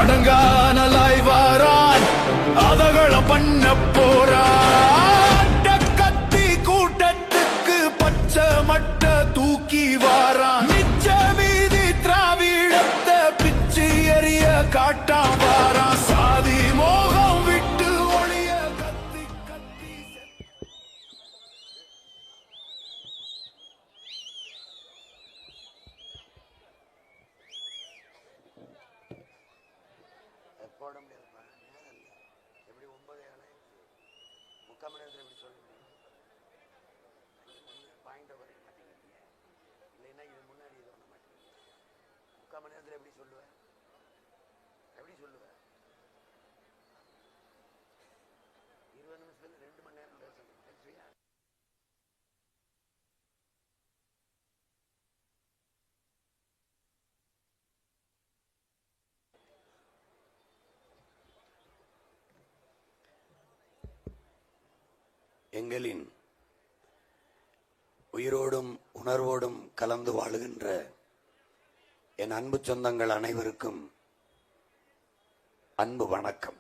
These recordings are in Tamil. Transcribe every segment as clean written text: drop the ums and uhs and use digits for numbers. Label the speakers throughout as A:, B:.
A: அடங்கானலாய் வாரான் அதகள பண்ண போறான் கத்தி கூட்டத்துக்கு பச்சை மட்ட தூக்கி வாரான் மிச்ச மீதி திராவிடத்தை பிச்சு எறிய காட்டான் வாரான் சாதி மோகம் விட்டு ஒளிய கத்தி கத்தி
B: போட முடியாது. நேரம் இல்லை. எப்படி 9 முக்கால் மணி நேரத்தில் எப்படி சொல்ல முடியும்? பாயிண்ட் வரைய மாட்டேங்கிறீங்க. இல்லைன்னா இது முன்னாடி இது பண்ண மாட்டேங்கிறீங்க. முக்கால் மணி நேரத்தில் எப்படி சொல்லுவேன்? எப்படி சொல்லுவேன்? 20 நிமிஷத்துல 2 மணி நேரம் பேசணும். பேசுவியா? எங்களின் உயிரோடும் உணர்வோடும் கலந்து வாழுகின்ற என் அன்பு சொந்தங்கள் அனைவருக்கும் அன்பு வணக்கம்.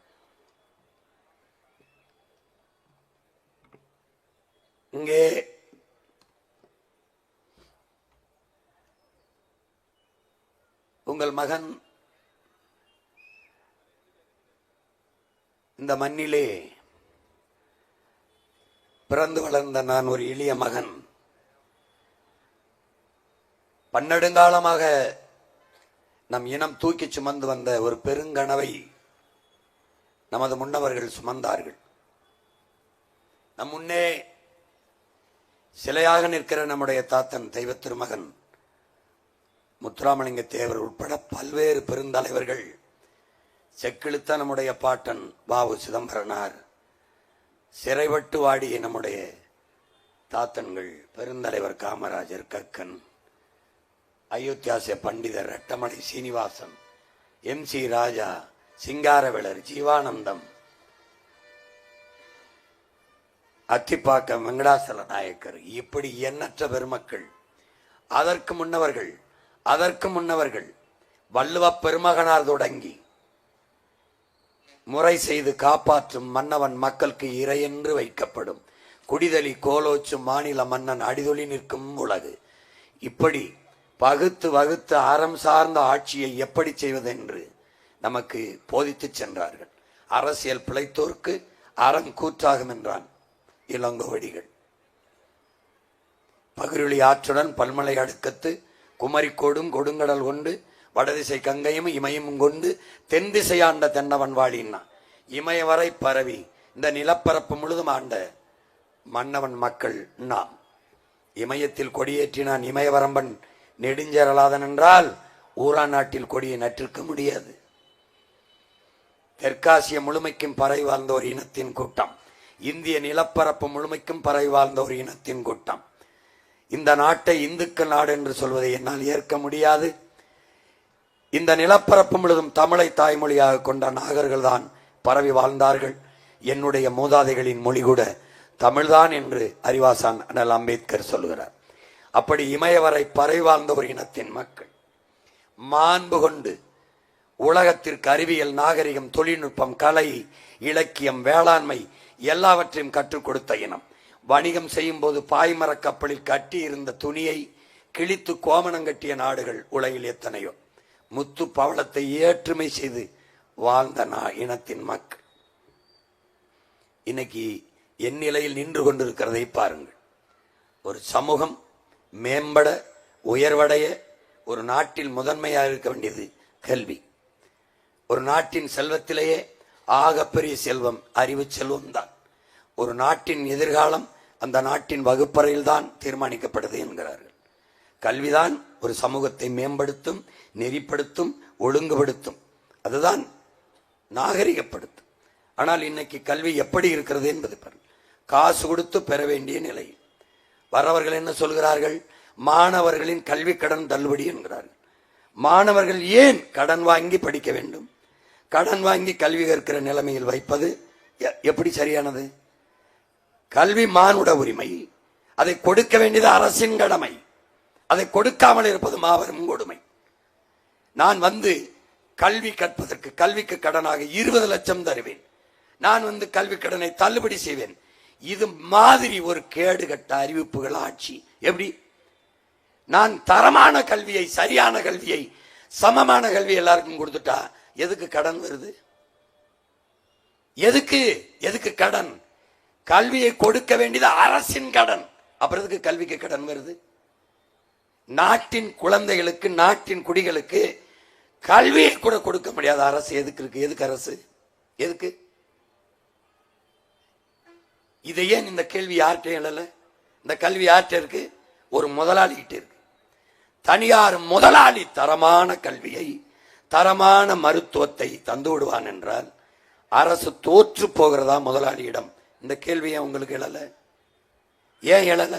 B: இங்கே உங்கள் மகன் இந்த மண்ணிலே பிறந்து வளர்ந்த நான் ஒரு எளிய மகன். பன்னெடுங்காலமாக நம் இனம் தூக்கி சுமந்து வந்த ஒரு பெருங்கனவை நமது முன்னவர்கள் சுமந்தார்கள். நம் முன்னே சிலையாக நிற்கிற நம்முடைய தாத்தன் தெய்வ திருமகன் முத்துராமலிங்க தேவர் உட்பட பல்வேறு பெருந்தலைவர்கள் செக்கிழுத்த நம்முடைய பாட்டன் வாவு சிதம்பரனார், சிறைப்பட்டு வாடிய நம்முடைய தாத்தன்கள் பெருந்தலைவர் காமராஜர், கக்கன், அயோத்தியாச பண்டிதர் ரெட்டமலை சீனிவாசன், MC ராஜா, சிங்காரவேலர், ஜீவானந்தம், அத்திப்பாக்கம் வெங்கடாசல நாயக்கர், இப்படி எண்ணற்ற பெருமக்கள், அதற்கு முன்னவர்கள் வள்ளுவ பெருமகனார் தொடங்கி முறை செய்து காப்பாற்றும் மன்னவன் மக்களுக்கு இறையென்று வைக்கப்படும் குடிதலி கோலோச்சும் மாநில மன்னன் அடிதொலி நிற்கும் உலகு, இப்படி பகுத்து வகுத்து அறம் சார்ந்த ஆட்சியை எப்படி செய்வதென்று நமக்கு போதித்து சென்றார்கள். அரசியல் பிழைத்தோர்க்கு அறம் கூற்றாகும் என்றான் இளங்கோவடிகள். பகிருளி ஆற்றுடன் பல்மலை அடுக்கத்து குமரிக்கோடும் கொடுங்கடல் கொண்டு வடதிசை கங்கையும் இமயம் கொண்டு தென் திசை ஆண்ட தென்னவன் வாழினா இமய வரை பரவி இந்த நிலப்பரப்பு முழுதும் ஆண்ட மன்னவன் மக்கள் நாம். இமயத்தில் கொடியேற்றினான் இமயவரம்பன் நெடுஞ்சேரலாதன் என்றால் ஊரா நாட்டில் கொடியை நட்டிருக்க முடியாது. தெற்காசிய முழுமைக்கும் பரவி வாழ்ந்த ஒரு இனத்தின் கூட்டம், இந்திய நிலப்பரப்பு முழுமைக்கும் பரவி வாழ்ந்த ஒரு இனத்தின் கூட்டம். இந்த நாட்டை இந்துக்கள் நாடு என்று சொல்வதை என்னால் ஏற்க முடியாது. இந்த நிலப்பரப்பு முழுதும் தமிழை தாய்மொழியாக கொண்ட நாகர்கள் தான் பரவி வாழ்ந்தார்கள். என்னுடைய மூதாதைகளின் மொழி கூட தமிழ்தான் என்று அறிவாசான் அண்ணல் அம்பேத்கர் சொல்கிறார். அப்படி இமயவரை பரவி வாழ்ந்த ஒரு இனத்தின் மக்கள் மாண்பு கொண்டு உலகத்திற்கு அறிவியல், நாகரிகம், தொழில்நுட்பம், கலை, இலக்கியம், வேளாண்மை எல்லாவற்றையும் கற்றுக் கொடுத்த இனம். வணிகம் செய்யும் போது பாய்மர கப்பலில் கட்டி இருந்த துணியை கிழித்து கோமணம் கட்டிய நாடுகள் உலகில் எத்தனையோ. முத்து பவளத்தை ஏற்றுமை செய்து வாழ்ந்த இனத்தின் மக்கள் இன்னைக்கு என் நிலையில் நின்று கொண்டிருக்கிறதை பாருங்கள். ஒரு சமூகம் மேம்பட உயர்வடைய ஒரு நாட்டில் முதன்மையாக இருக்க வேண்டியது கல்வி. ஒரு நாட்டின் செல்வத்திலேயே ஆகப்பெரிய செல்வம் அறிவு செல்வம் தான். ஒரு நாட்டின் எதிர்காலம் அந்த நாட்டின் வகுப்பறையில் தான் தீர்மானிக்கப்படுது என்கிறார்கள். கல்விதான் ஒரு சமூகத்தை மேம்படுத்தும், நெறிப்படுத்தும், ஒழுங்குபடுத்தும், அதுதான் நாகரிகப்படுத்தும். ஆனால் இன்னைக்கு கல்வி எப்படி இருக்கிறது என்பது பாருங்கள். காசு கொடுத்து பெற வேண்டிய நிலை. வரவர்கள் என்ன சொல்கிறார்கள்? மாணவர்களின் கல்வி கடன் தள்ளுபடி என்கிறார்கள். மாணவர்கள் ஏன் கடன் வாங்கி படிக்க வேண்டும்? கடன் வாங்கி கல்வி கற்கிற நிலைமையில் வைப்பது எப்படி சரியானது? கல்வி மானுட உரிமை, அதை கொடுக்க வேண்டியது அரசின் கடமை. அதை கொடுக்காமல் இருப்பது மாபெரும் கொடுமை. நான் கல்வி கற்பதற்கு கல்விக்கு கடனாக 20 லட்சம் தருவேன், நான் கல்வி கடனை தள்ளுபடி செய்வேன். இது மாதிரி ஒரு கேடுகட்ட அறிவிப்புகள் ஆட்சி. எப்படி? நான் தரமான கல்வியை, சரியான கல்வியை, சமமான கல்வி எல்லாருக்கும் கொடுத்துட்டா எதுக்கு கடன் வருது? எதுக்கு கடன்? கல்வியை கொடுக்க வேண்டியது அரசின் கடன், அப்புறம் எதுக்கு கல்விக்கு கடன் வருது? நாட்டின் குழந்தைகளுக்கு, நாட்டின் குடிகளுக்கு கல்வியை கூட கொடுக்க முடியாத அரசு எதுக்கு இருக்கு? எதுக்கு அரசு? எதுக்கு? இதை ஏன் இந்த கேள்வி யார்கிட்ட எழல? இந்த கல்வி யார்கிட்ட இருக்கு? ஒரு முதலாளிகிட்ட இருக்கு. தனியார் முதலாளி தரமான கல்வியை, தரமான மருத்துவத்தை தந்து விடுவான் என்றால் அரசு தோற்று போகிறதா முதலாளியிடம்? இந்த கேள்வியை உங்களுக்கு எழல? ஏன் எழல?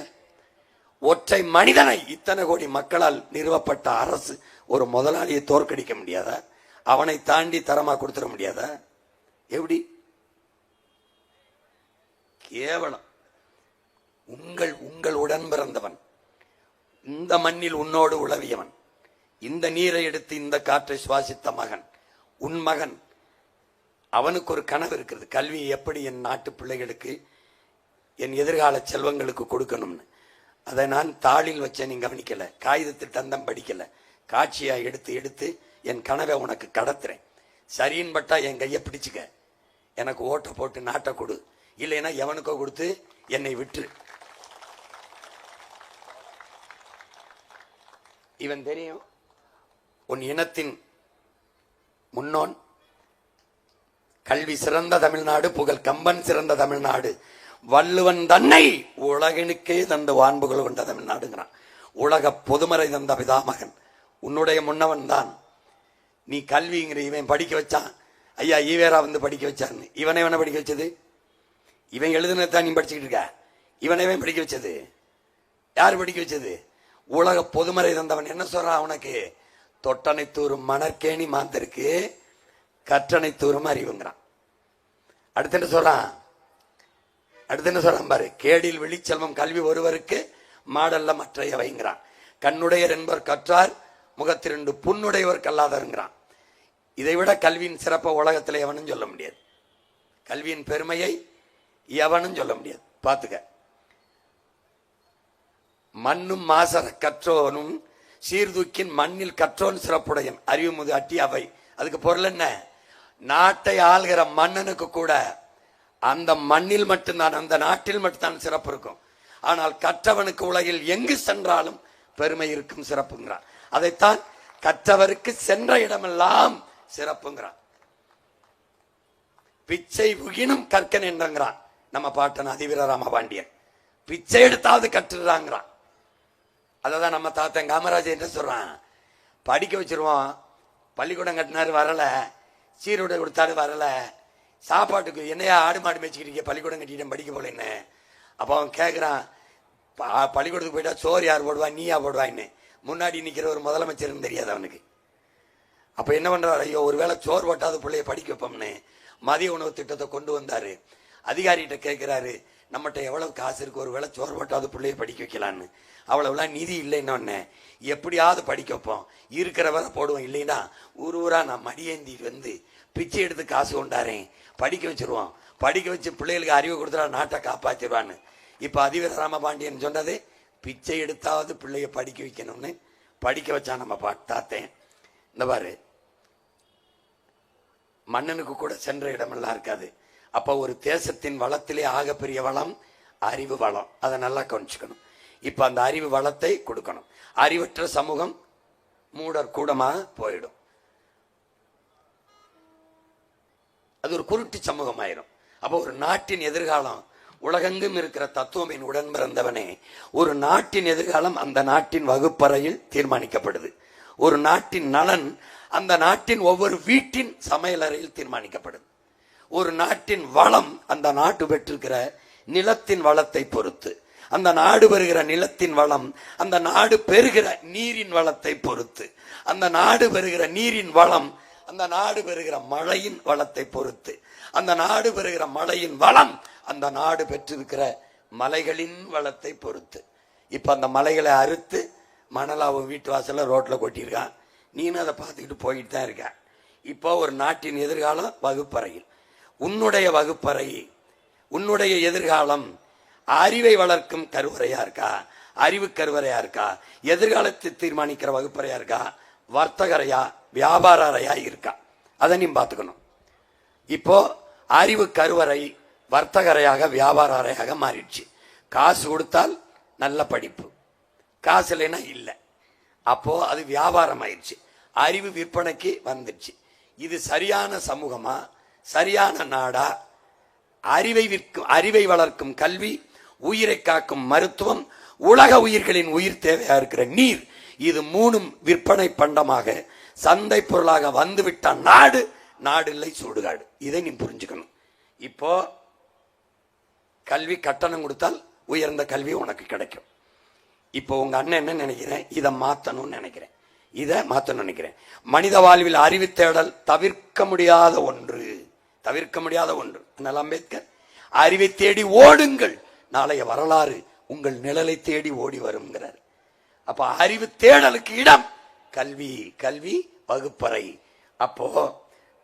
B: ஒற்றை மனிதனை இத்தனை கோடி மக்களால் நிறுவப்பட்ட அரசு ஒரு முதலாளியை தோற்கடிக்க முடியாதா? அவனை தாண்டி தரமா கொடுத்துட முடியாதா? எப்படி? கேவலம். உங்கள் உடன் பிறந்தவன், இந்த மண்ணில் உன்னோடு உளவியவன், இந்த நீரை எடுத்து இந்த காற்றை சுவாசித்த மகன், உன் மகன், அவனுக்கு ஒரு கனவு இருக்கிறது, கல்வியை எப்படி என் நாட்டு பிள்ளைகளுக்கு, என் எதிர்கால செல்வங்களுக்கு கொடுக்கணும்னு. அதை நான் தாளில் வச்சேன், நீ கவனிக்கல, காகிதத்தில் தந்தம் படிக்கல, காட்சியா எடுத்து எடுத்து என் கனவை உனக்கு கடத்துறேன். சரின்னு பட்டா என் கையை பிடிச்சுக்க, எனக்கு ஓட்ட போட்டு நாட்டை கொடு, இல்லைன்னா எவனுக்கோ கொடுத்து என்னை விட்டு. இவன் தெரியும், உன் இனத்தின் முன்னோன், கல்வி சிறந்த தமிழ்நாடு, புகழ் கம்பன் சிறந்த தமிழ்நாடு, வள்ளுவன் தன்னை உலகனுக்கே தந்த வான்புகள் கொண்ட தமிழ்நாடுங்கிறான். உலக பொதுமறை தந்த பிதாமகன் உன்னுடைய முன்னவன் தான். நீ கல்விங்கிற இவன் படிக்க வச்சான், ஐயா ஈவேரா படிக்க வச்சான்னு. இவனை படிக்க வச்சது? இவன் எழுதுனதான் நீ படிச்சுக்கிட்டு இருக்க. இவனைவன் படிக்க வச்சது? யாரு படிக்க வச்சது? உலக பொதுமறை தந்தவன். என்ன சொல்றான் அவனுக்கு? தொட்டனை தூரும் மணற்கேணி மாந்தருக்கு கற்றனை தூரும் அறிவுங்கிறான். அடுத்து என்ன சொல்றான் பாரு, கேடில் வெளிச்செல்வம் கல்வி ஒருவருக்கு மாடல்ல மற்றைய வைங்கிறான். கண்ணுடையர் என்பவர் கற்றார், முகத்திரண்டு புண்ணுடையவர் கல்லாதருங்கிறான். இதை விட கல்வியின் சிறப்பை உலகத்தில் எவனும் சொல்ல முடியாது, கல்வியின் பெருமையை எவனும் சொல்ல முடியாது. பாத்துக்க, மண்ணும் மாசர கற்றோனும் சீர்தூக்கின் மண்ணில் கற்றோன் சிறப்புடையன் அறிவு முது அட்டி அவை. அதுக்கு பொருள் என்ன? நாட்டை ஆள்கிற மன்னனுக்கு கூட அந்த மண்ணில் மட்டும்தான், அந்த நாட்டில் மட்டும்தான் சிறப்பு இருக்கும். ஆனால் கற்றவனுக்கு உலகில் எங்கு சென்றாலும் பெருமை இருக்கும், சிறப்புங்கிறான். அதைத்தான் கற்றவருக்கு சென்ற இடமெல்லாம் சிறப்புங்கிறான். பிச்சை உகினும் கற்கன் என்றங்கிறான் நம்ம பாட்டன் அதிவீர ராமபாண்டியன். பிச்சை எடுத்தாவது கற்றுறாங்கிறான். அததான் நம்ம தாத்தன் காமராஜர் என்ன சொல்றான், படிக்க வச்சிருவோம், பள்ளிக்கூடம் கட்டினாரு வரல, சீருடை கொடுத்தாரு வரல, சாப்பாட்டுக்கு என்னையா ஆடு மாடு மேய்ச்சிக்கிட்டீங்க, பள்ளிக்கூடம் கட்டிட்டேன் படிக்க போலன்னு. அப்போ அவன் கேட்குறான், பள்ளிக்கூடத்துக்கு போயிட்டா சோறு யார் போடுவா, நீயா போடுவான்னு. முன்னாடி நிற்கிற ஒரு முதலமைச்சர்னு தெரியாது அவனுக்கு. அப்போ என்ன பண்றாரு, ஐயோ ஒருவேளை சோறு போட்டாது பிள்ளைய படிக்க வைப்போம்னு மதிய உணவு திட்டத்தை கொண்டு வந்தாரு. அதிகாரிகிட்ட கேட்கிறாரு, நம்மகிட்ட எவ்வளவு காசு இருக்கு, ஒரு வேளை சோறு போட்டாவது பிள்ளைய படிக்க வைக்கலான்னு. அவ்வளவுலாம் நிதி இல்லைன்னு எப்படியாவது படிக்க வைப்போம், இருக்கிற வரை போடுவோம், இல்லைன்னா ஊரா நான் மடியேந்தி பிச்சை எடுத்து காசு கொண்டாரேன், படிக்க வச்சிருவோம், படிக்க வச்சு பிள்ளைகளுக்கு அறிவு கொடுத்துட்டா நாட்டை காப்பாற்றிடுவான்னு. இப்ப அதிவீர ராமபாண்டியன் சொன்னது, பிச்சை எடுத்தாவது பிள்ளைய படிக்க வைக்கணும்னு படிக்க வச்சா நம்ம தாத்தேன். இந்த பாரு, மன்னனுக்கு கூட சென்ற இடமெல்லாம் இருக்காது. அப்ப ஒரு தேசத்தின் வளத்திலே ஆகப்பெரிய வளம் அறிவு வளம், அதை நல்லா கவனிச்சுக்கணும். இப்ப அந்த அறிவு வளத்தை கொடுக்கணும். அறிவற்ற சமூகம் மூடர் கூடமா போயிடும், அது ஒரு குருட்டு சமூகம் ஆயிரும். அப்போ ஒரு நாட்டின் எதிர்காலம், உலகெங்கும் இருக்கிற தத்துவமின் உடன் பிறந்தவனே, ஒரு நாட்டின் எதிர்காலம் அந்த நாட்டின் வகுப்பறையில் தீர்மானிக்கப்படுது. ஒரு நாட்டின் நலன் அந்த நாட்டின் ஒவ்வொரு வீட்டின் சமையலறையில் தீர்மானிக்கப்படுது. ஒரு நாட்டின் வளம் அந்த நாட்டு பெற்றிருக்கிற நிலத்தின் வளத்தை பொறுத்து, அந்த நாடு பெறுகிற நிலத்தின் வளம் அந்த நாடு பெறுகிற நீரின் வளத்தை பொறுத்து, அந்த நாடு பெறுகிற நீரின் வளம் அந்த நாடு பெறுகிற மழையின் வளத்தை பொறுத்து, அந்த நாடு பெறுகிற மழையின் வளம் அந்த நாடு பெற்றிருக்கிற மலைகளின் வளத்தை பொறுத்து. இப்ப அந்த மலைகளை அறுத்து மணலாவும் வீட்டு வாசல்ல ரோட்ல கொட்டியிருக்கான், நீனும் அதை பார்த்துக்கிட்டு போயிட்டு தான் இருக்க. இப்போ ஒரு நாட்டின் எதிர்காலம் வகுப்பறையில். உன்னுடைய வகுப்பறை, உன்னுடைய எதிர்காலம் அறிவை வளர்க்கும் கருவறையா இருக்கா, அறிவு கருவறையா இருக்கா, எதிர்காலத்தை தீர்மானிக்கிற வகுப்பறையா இருக்கா, வர்த்தகரையா வியாபார அறையா இருக்கா? அதை நீ பார்த்துக்கணும். இப்போ அறிவு கருவறை வர்த்தகரையாக வியாபார அறையாக மாறிடுச்சு. காசு கொடுத்தால் நல்ல படிப்பு, காசு இல்லைன்னா இல்லை. அப்போ அது வியாபாரம் ஆயிடுச்சு, அறிவு விற்பனைக்கு வந்துடுச்சு. இது சரியான சமூகமா, சரியான நாடா? அறிவை வளர்க்கும் கல்வி, உயிரை காக்கும் மருத்துவம், உலக உயிர்களின் உயிர் தேவையா இருக்கிற நீர், இது மூணும் விற்பனை பண்டமாக சந்தை பொருளாக வந்துவிட்ட நாடு நாடு இல்லை சுடுகாடு. இதை நீ புரிஞ்சுக்கணும். இப்போ கல்வி கட்டணம் கொடுத்தால் உயர்ந்த கல்வி உனக்கு கிடைக்கும். இப்போ உங்க அண்ணன் என்ன நினைக்கிறேன், இதை மாத்தணும்னு நினைக்கிறேன், இதை மாத்தணும்னு நினைக்கிறேன். மனித வாழ்வில் அறிவு தேடல் தவிர்க்க முடியாத ஒன்று, தவிர்க்க முடியாத ஒன்று. அண்ணல் அம்பேத்கர் அறிவை தேடி ஓடுங்கள், நாளைய வரலாறு உங்கள் நிழலை தேடி ஓடி வருங்கிறார். அப்ப அறிவு தேடலுக்கு இடம் கல்வி, கல்வி வகுப்பறை. அப்போ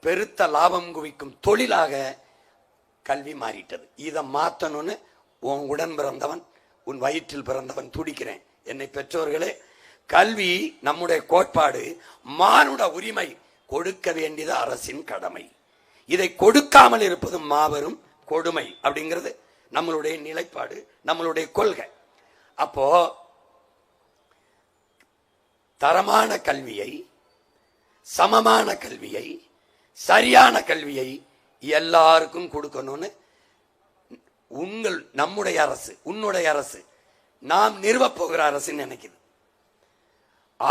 B: பெருத்த லாபம் குவிக்கும் தொழிலாக கல்வி மாறிட்டது. இதை மாத்தணும்னு உன் உடன் பிறந்தவன், உன் வயிற்றில் பிறந்தவன் துடிக்கிறேன். என்னை பெற்றோர்களே, கல்வி நம்முடைய கோட்பாடு, மானுட உரிமை, கொடுக்க வேண்டியது அரசின் கடமை. இதை கொடுக்காமல் இருப்பது மாபெரும் கொடுமை அப்படிங்கிறது நம்மளுடைய நிலைப்பாடு, நம்மளுடைய கொள்கை. அப்போ தரமான கல்வியை, சமமான கல்வியை, சரியான கல்வியை எல்லாருக்கும் கொடுக்கணும்னு நம்முடைய அரசு, உன்னுடைய அரசு, நாம் நிறுவப் போகிற அரசு நினைக்குது.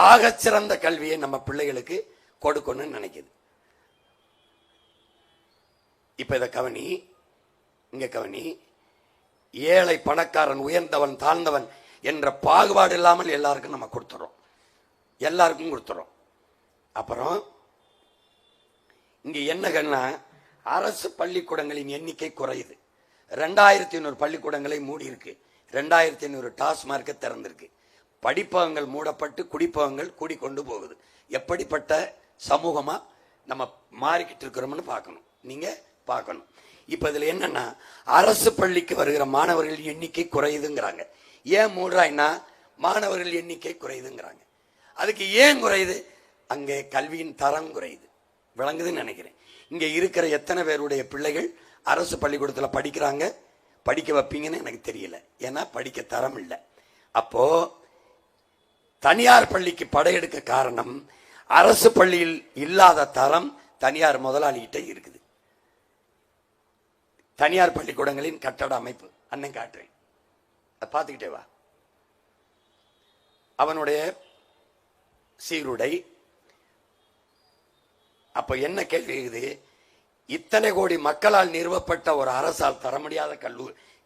B: ஆகச்சிறந்த கல்வியை நம்ம பிள்ளைகளுக்கு கொடுக்கணும்னு நினைக்குது. இப்ப இத கவனி, இங்க கவனி. ஏழை பணக்காரன், உயர்ந்தவன் தாழ்ந்தவன் என்ற பாகுபாடு இல்லாமல் எல்லாருக்கும் நம்ம கொடுத்துறோம், எல்லாருக்கும் கொடுத்துறோம். அப்புறம் இங்க என்னன்னா, அரசு பள்ளிக்கூடங்களின் எண்ணிக்கை குறையுது. 2500 பள்ளிக்கூடங்களை மூடி இருக்கு, 2500 டாஸ்மார்க்க திறந்திருக்கு. படிப்பகங்கள் மூடப்பட்டு குடிப்பகங்கள் கூடிக்கொண்டு போகுது. எப்படிப்பட்ட சமூகமா நம்ம மாறிக்கிட்டு இருக்கிறோம்னு பார்க்கணும், நீங்க பார்க்கணும். இப்ப இதுல என்னன்னா, அரசு பள்ளிக்கு வருகிற மாணவர்கள் எண்ணிக்கை குறையுதுங்கிறாங்க. ஏன் மூடுறாங்கன்னா, மாணவர்கள் எண்ணிக்கை குறையுதுங்கிறாங்க. அதுக்கு ஏன் குறையுது? அங்கே கல்வியின் தரம் குறையுது. விளங்குதுன்னு நினைக்கிறேன். இங்க இருக்கிற எத்தனை பேருடைய பிள்ளைகள் அரசு பள்ளிக்கூடத்தில் படிக்கிறாங்க, படிக்க வைப்பீங்கன்னு எனக்கு தெரியல. ஏன்னா படிக்க தரம் இல்லை. அப்போ தனியார் பள்ளிக்கு படையெடுக்க காரணம், அரசு பள்ளியில் இல்லாத தரம் தனியார் முதலாளிகிட்ட இருக்குது. தனியார் பள்ளிக்கூடங்களின் கட்டட அமைப்பு அண்ணன் காட்டுறேன், பார்த்துக்கிட்டே வா. அவனுடைய சீருடை. அப்ப என்ன கேள்வி இருக்குது? இத்தனை கோடி மக்களால் நிறுவப்பட்ட ஒரு அரசால் தர முடியாத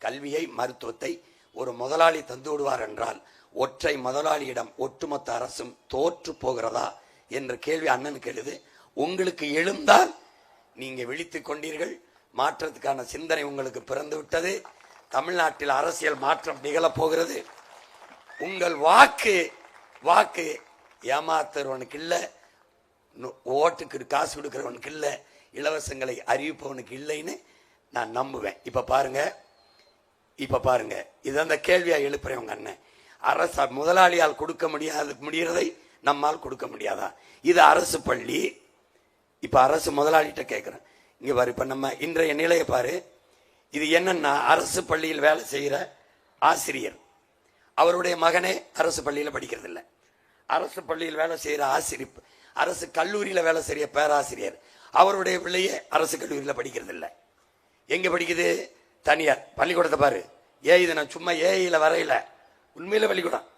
B: கல்வியை, மருத்துவத்தை ஒரு முதலாளி தந்து விடுவார் என்றால், ஒற்றை முதலாளியிடம் ஒட்டுமொத்த அரசும் தோற்று போகிறதா என்ற கேள்வி அண்ணனுக்கு எழுது. உங்களுக்கு எழுந்தால் நீங்க விழித்துக் கொண்டீர்கள். மாற்றத்துக்கான சிந்தனை உங்களுக்கு பிறந்து விட்டது. தமிழ்நாட்டில் அரசியல் மாற்றம் நிகழப் போகிறது. உங்கள் வாக்கு ஏமாத்துறவனுக்கு இல்ல, ஓட்டுக்கு காசு கொடுக்கிறவனுக்கு இல்ல, இலவசங்களை அறிவிப்பவனுக்கு இல்லைன்னு நான் நம்புவேன். இப்ப பாருங்க, இது அந்த கேள்வியா எழுப்புறேன் உங்க அண்ணன். அரசு முதலாளியால் கொடுக்க முடியறதை நம்மால் கொடுக்க முடியாதா? இது அரசு பள்ளி. இப்ப அரசு முதலாளிகிட்ட கேட்கிறேன், இங்க பாரு, இப்ப நம்ம இன்றைய நிலையை பாரு. இது என்னன்னா, அரசு பள்ளியில் வேலை செய்யற ஆசிரியர், அவருடைய மகனே அரசு பள்ளியில படிக்கிறது இல்லை. அரசு பள்ளியில் வேலை செய்யற ஆசிரியர், அரசு கல்லூரியில வேலை செய்ய பேராசிரியர், அவருடைய பிள்ளையே அரசு கல்லூரியில படிக்கிறது இல்லை. எங்க படிக்குது? தனியார் பள்ளிக்கூடத்தை பாரு. இது நான் சும்மா ஏயில வரையில, உண்மையில பள்ளிக்கூடம்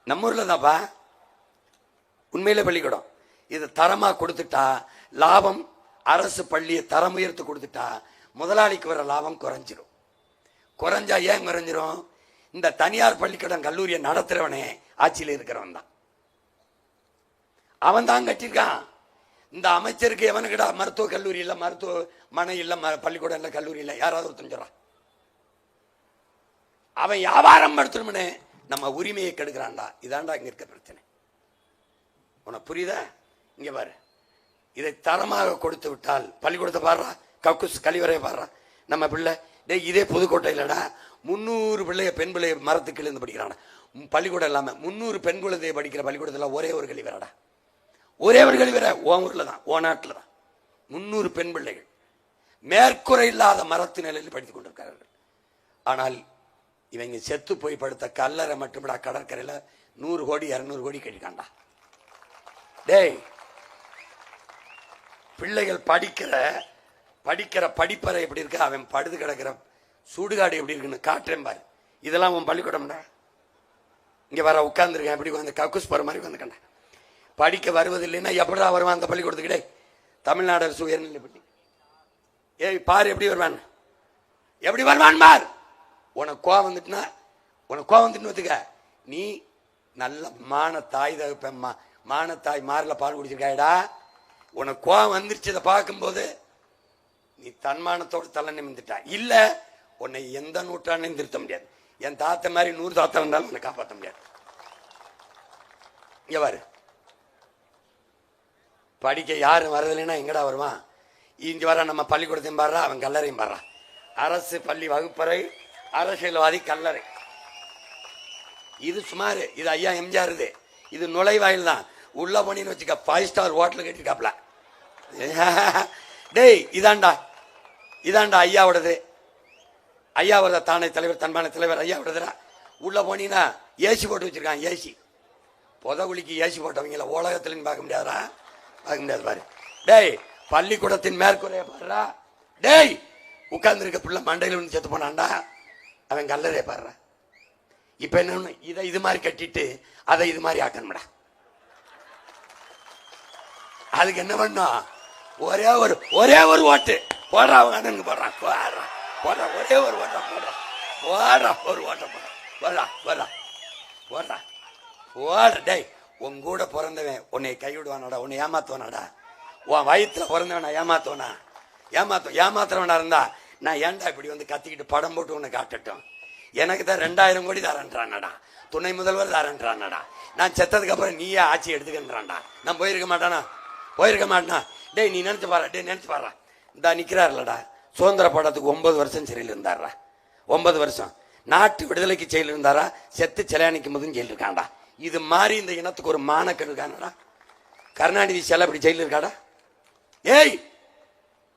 B: நம்ம ஊர்ல தான்ப்பா, உண்மையில பள்ளிக்கூடம். இது தரமா கொடுத்துட்டா லாபம், அரசு பள்ளியை தரம் உயர்த்து கொடுத்துட்டா முதலாளிக்கு வர லாபம் குறைஞ்சிரும். குறைஞ்சா ஏன் குறைஞ்சிரும்? இந்த தனியார் பள்ளிக்கூடம் கல்லூரியை நடத்துறவனே ஆட்சியில் இருக்கிறவன் தான், அவன் தான் கட்டிருக்கான். இந்த அமைச்சருக்கு எவனுக்குடா மருத்துவ கல்லூரி இல்ல, மருத்துவமனை இல்ல, பள்ளிக்கூடம் இல்ல, கல்லூரி இல்ல, யாராவது ஒருத்தன் சொல்றான். அவன் வியாபாரம் படுத்தணும்னு நம்ம உரிமையை கெடுக்கிறான்டா. இதான்டா இங்க இருக்க பிரச்சனை. உனக்கு புரியுதா? இங்க பாரு, இதை தரமாக கொடுத்து விட்டால் பள்ளிக்கூடத்தை பாடுறா, கக்குஸ் கழிவறையை பாடுறா, நம்ம பிள்ளை டேய் இதே புதுக்கோட்டையிலடா 300 பிள்ளைய பெண் பிள்ளைய மரத்துக்கு இருந்து படிக்கிறான். பள்ளிக்கூடம் இல்லாம 300 பெண் குழந்தைய படிக்கிற பள்ளிக்கூடத்தில் ஒரே ஒரு கழிவறடா, ஒரே ஒரு கழிவறை உன் ஊர்ல தான், உன் நாட்டில் தான். 300 பெண் பிள்ளைகள் மேற்குறை இல்லாத மரத்து நிலையில் படித்துக் கொண்டிருக்கிறார்கள். ஆனால் இவங்க செத்து போய் படுத்த கல்லறை மட்டும்டா கடற்கரையில் 100 கோடி 200 கோடி கட்டிக்காண்டா. டேய் பிள்ளைகள் படிக்கிற படிப்பறை எப்படி இருக்கு, அவன் படுத்து கிடக்கிற சுடுகாடு எப்படி இருக்குன்னு காட்டுறேன் பாரு. இதெல்லாம் உன் பள்ளிக்கூடம்டா. இங்க வர உட்கார்ந்துருக்கேன், எப்படி வந்து கக்குஸ் போற மாதிரி வந்துக்கண்டா. படிக்க வருவதில்லைன்னா எப்படா வருவான் அந்த பள்ளிக்கூடத்துக்கிட்டே? தமிழ்நாடு அரசு உயர்நிலைப்பள்ளி. ஏய் பாரு எப்படி வருவான், எப்படி வருவான் பார். உனக்கு கோவம் வந்துட்டுன்னு வச்சுக்க, நீ நல்ல மானத்தாய் தகுப்பேம்மா, மானத்தாய் மாரில் பால் குடிச்சிருக்காயடா. உனக்கு கோவம் வந்துருச்சு இதை பார்க்கும்போது நீ தன்மானத்தோடு தலை நிமிந்துட்டா. இல்ல உன்னை எந்த நூற்றாண்டையும் திருத்த முடியாது. என் தாத்த மாதிரி 100 தாத்தா இருந்தாலும் உன்னை காப்பாற்ற முடியாது. இங்க பாரு, படிக்க யாரும் வரதில்லைன்னா எங்கடா வருவான்? இங்க வர நம்ம பள்ளிக்கூடத்தையும் பாடுறா, அவன் கல்லறையும் பாடுறா. அரசு பள்ளி வகுப்பறை, அரசியல்வாதி கல்லறை. இது சுமார், இது ஐயா எம்ஜிஆர், இது நுழைவாயில் தான். உள்ள போனின்னு வச்சுக்க 5 ஸ்டார் ஹோட்டல் கட்டிருக்காப்ல. டேய் இதாண்டா ஐயாவோடது. ஐயாவோட தானே தலைவர், தன்மான தலைவர் ஐயாவோடதுடா. உள்ள போனீங்கன்னா ஏசி போட்டு வச்சிருக்கான். ஏசி புதகுலிக்கு ஏசி போட்டவங்கள உலகத்துலன்னு பார்க்க முடியாதா? பார்க்க முடியாது பாரு. டேய் பள்ளிக்கூடத்தின் மேற்கூரைய பாடுறா. டேய் உட்கார்ந்து இருக்க பிள்ளை மண்டையில வந்து செத்து போனான்டா, அவன் கல்லறைய பாடுற. இப்ப என்ன, இதை இது மாதிரி கட்டிட்டு அதை இது மாதிரி ஆக்கணும்டா. அதுக்கு என்ன பண்ணும்? ஒரே ஒரு ஓட்டு போடுறா, அவங்க அண்ணனுக்கு போடுறான், போடுறா ஒரே ஒரு ஓட்டம் போடுறா ஒரு ஓட்டம் போடுறா. டேய் உன் கூட பிறந்தவன் உன்னை கைவிடுவானாடா, உன்னை ஏமாத்துவானாடா? உன் வயிற்றுல பிறந்தவனா ஏமாத்துறவனா இருந்தா நான் ஏன்டா இப்படி வந்து கத்திக்கிட்டு படம் போட்டு உன்னை காட்டட்டும்? எனக்கு தான் 2000 கோடி தரேன்றானடா, துணை முதல்வர் தரேன்றானடா. நான் செத்ததுக்கு அப்புறம் நீயே ஆட்சி எடுத்துக்கின்றான்டா. நான் போயிருக்க மாட்டானா? டேய் நீ நினைச்சு பாரு, இந்த நிக்கிறாருலடா, சுதந்திர போராட்டத்துக்கு 9 வருஷம் சிறையில் இருந்தாரா? 9 வருஷம். நாட்டு விடுதலைக்கு ஜெயில இருந்தாரா? செத்து சிலையானிக்கும் போதும் ஜெயில இருக்காண்டா. இது மாதிரி இந்த இனத்துக்கு ஒரு மானக்கன் இருக்கானடா. கருணாநிதி சிலை இப்படி ஜெயில இருக்காடா? ஏய்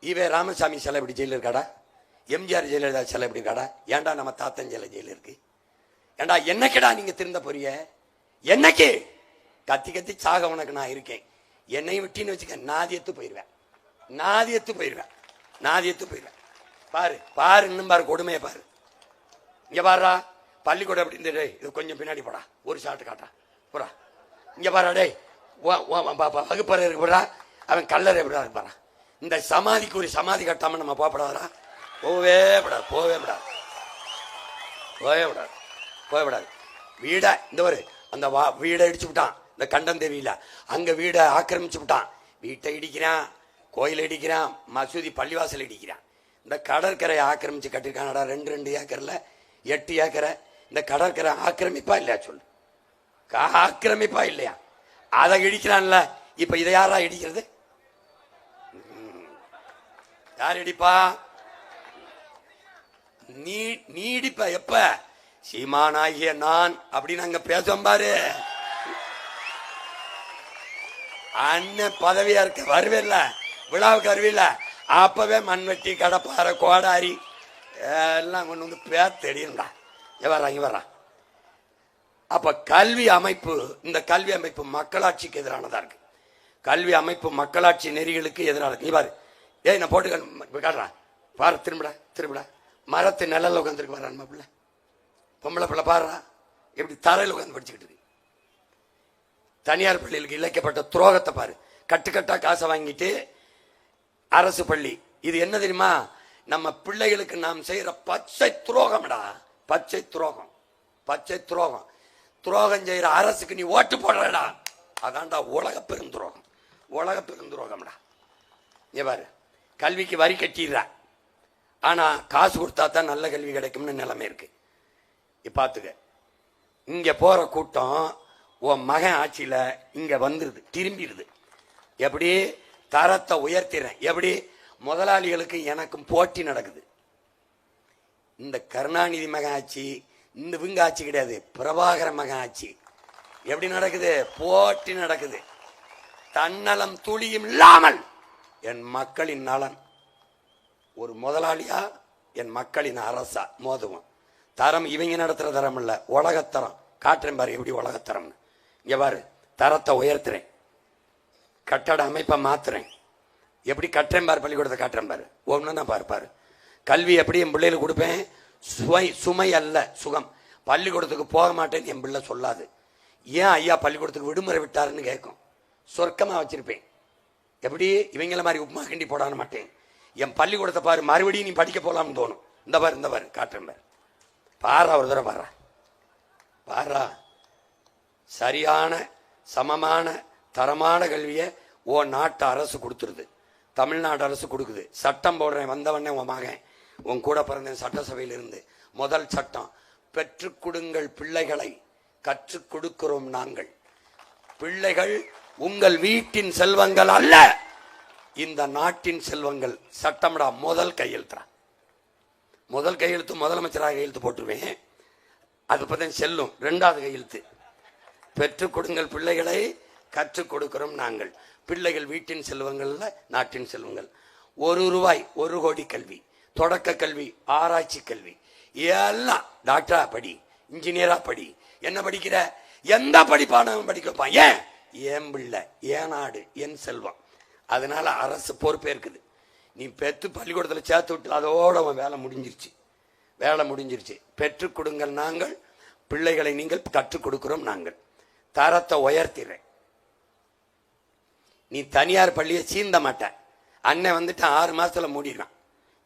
B: இவே ராமசாமி சிலை இப்படி ஜெயில இருக்காடா? எம்ஜிஆர் ஜெயலலிதா சிலை இப்படி இருக்காடா? ஏன்டா நம்ம தாத்தன் சிலை ஜெயில இருக்கு? ஏண்டா என்னக்கடா நீங்க திருந்த போறிய? என்னைக்கு கத்தி சாக உனக்கு நான் இருக்கேன். என்னையும் விட்டின்னு வச்சுக்க, நாதியத்து போயிருவேன். பாரு இன்னும் பாரு கொடுமையை பாரு. இங்க பாருடா பள்ளிக்கூடம் அப்படின்னு, இது கொஞ்சம் பின்னாடி போடா, ஒரு ஷாட்டு காட்டா போடா. இங்க பாரு டேய், வகுப்பறை இருக்கு போடா, அவன் கல்லறை எப்படா இருப்பாரா? இந்த சமாதிக்கு ஒரு சமாதி கட்டாம நம்ம போகப்படாதா? போவே விடாது. வீடை இந்த ஒரு அந்த வீடை இடிச்சு விட்டான், இந்த கண்டம் தேவியில அங்க வீடை ஆக்கிரமிச்சு விட்டான். வீட்டை இடிக்கிறான், கோயில் இடிக்கிறான், மசூதி பள்ளிவாசல் இடிக்கிறான். இந்த கடற்கரை ஆக்கிரமிச்சு கட்டிருக்கானடா 2 ஏக்கர்ல 8 ஏக்கரை. இந்த கடற்கரை ஆக்கிரமிப்பா இல்லையா சொல்லு? ஆக்கிரமிப்பா இல்லையா? அதை இடிக்கிறான்ல. இப்ப இதை யாரா இடிக்கிறது? யார் இடிப்பா? நீ இடிப்ப. எப்ப? சீமானாகிய நான் அப்படின்னு அங்க பேசுவோம் பாரு. அண்ணன் பதவியா இருக்க வருவேல்ல, விழாவுக்கு வருவில்ல, அப்பவே மண்வெட்டி கடப்பாறை கோடாரி எல்லாம் கொண்டு வந்து பேர் தெரியும்டா. இங்க வர்றா. அப்ப கல்வி அமைப்பு, இந்த கல்வி அமைப்பு மக்களாட்சிக்கு எதிரானதா இருக்கு. கல்வி அமைப்பு மக்களாட்சி நெறிகளுக்கு எதிரான இருக்கு. நீ பாரு, ஏய் நான் போட்டு காட்டுறான் பாரு, திரும்பிடா மரத்து நிழல்ல உட்காந்துருக்கு வரான் பிள்ளை, பொம்பளை பிள்ளை பாடுறா எப்படி தரையில் உட்காந்து படிச்சுக்கிட்டு இருக்கு. தனியார் பள்ளிகளுக்கு இழைக்கப்பட்ட துரோகத்தை பாரு. கட்டுக்கட்டா காசை வாங்கிட்டு அரசு பள்ளி. இது என்ன தெரியுமா? நம்ம பிள்ளைகளுக்கு நாம் செய்யற பச்சை துரோகம்டா. பச்சை துரோகம். துரோகம் செய்யற அரசுக்கு நீ ஓட்டு போடுறடா, அதான்டா உலக பெருந்துரோகம்டா. நீ பாரு, கல்விக்கு வரி கட்டிடுற, ஆனா காசு கொடுத்தா தான் நல்ல கல்வி கிடைக்கும்னு நிலைமை இருக்கு. பாத்துக்க, இங்க போற கூட்டம் உன் மகன் ஆட்சியில இங்க வந்துருது, திரும்பிடுது. எப்படி? தரத்தை உயர்த்திறேன். எப்படி? முதலாளிகளுக்கு எனக்கும் போட்டி நடக்குது. இந்த கருணாநிதி மகன் ஆட்சி, இந்த இவங்க ஆட்சி கிடையாது, பிரபாகர மகன் ஆட்சி. எப்படி நடக்குது? போட்டி நடக்குது. தன்னலம் துளியும் இல்லாமல் என் மக்களின் நலன். ஒரு முதலாளியா என் மக்களின் அரசா மோதுவோம். தரம் இவங்க நடத்துற தரம் இல்ல, உலகத்தரம். காட்டுறேன் பாரு எப்படி உலகத்தரம். இங்க பாரு, தரத்தை உயர்த்துறேன், கட்டட அமைப்பை மாத்துறேன். எப்படி கட்டுறேன் பாரு, பள்ளிக்கூடத்தை காட்டுறேன் பாரு. ஒண்ணுன்னா பாரு பாரு. கல்வி எப்படி என் பிள்ளைகளுக்கு கொடுப்பேன்? சுமை அல்ல, சுகம். பள்ளிக்கூடத்துக்கு போக மாட்டேன்னு என் பிள்ளை சொல்லாது. ஏன் ஐயா பள்ளிக்கூடத்துக்கு விடுமுறை விட்டாருன்னு கேட்கும். சொர்க்கமா வச்சிருப்பேன். எப்படி? இவங்கள மாதிரி உப்புமா கிண்டி போடான மாட்டேன். என் பள்ளிக்கூடத்தை பாரு, மறுபடியும் நீ படிக்க போலாம்னு தோணும். இந்த பாரு, இந்த பாரு, காட்டுறேன் பாரு. பாரா, ஒரு தடவை பாரா, பாரா. சரியான சமமான தரமான கல்வியை ஓ நாட்டு அரசு கொடுத்துருது, தமிழ்நாடு அரசு கொடுக்குது. சட்டம் போடுறேன், வந்தவனே உன் மகன், உன் கூட பிறந்தேன் சட்டசபையில் இருந்து. முதல் சட்டம், பெற்றுக் கொடுங்கள் பிள்ளைகளை, கற்றுக் கொடுக்கிறோம் நாங்கள். பிள்ளைகள் உங்கள் வீட்டின் செல்வங்கள் அல்ல, இந்த நாட்டின் செல்வங்கள். சட்டம்டா. முதல் கையெழுத்தா, முதல் கையெழுத்து முதலமைச்சராக கையெழுத்து போட்டுருவேன். அது பத்தி செல்லும். இரண்டாவது கையெழுத்து, பெற்றுக் கொடுங்கள் பிள்ளைகளை, கற்றுக் கொடுக்கிறோம் நாங்கள். பிள்ளைகள் வீட்டின் செல்வங்கள், நாட்டின் செல்வங்கள். ₹1 1 கோடி கல்வி, தொடக்க கல்வி, ஆராய்ச்சி கல்வி, எல்லாம். டாக்டரா படி, இன்ஜினியரா படி, என்ன படிக்கிற, எந்த படிப்பானவன் படிக்க வைப்பான். ஏன்? என் பிள்ளை, என் நாடு, என் செல்வம். அதனால அரசு பொறுப்பேற்குது. நீ பெற்று பள்ளிக்கூடத்தில் சேர்த்து விட்டு அதோட அவன் வேலை முடிஞ்சிருச்சு, வேலை முடிஞ்சிருச்சு. பெற்றுக் கொடுங்கள் நாங்கள், பிள்ளைகளை நீங்கள் கற்றுக் கொடுக்கிறோம் நாங்கள். தரத்தை உயர்த்திடுறேன். நீ தனியார் பள்ளியை சீந்த மாட்ட. அண்ணன் வந்துட்டு 6 மாசத்துல மூடிடுறான்.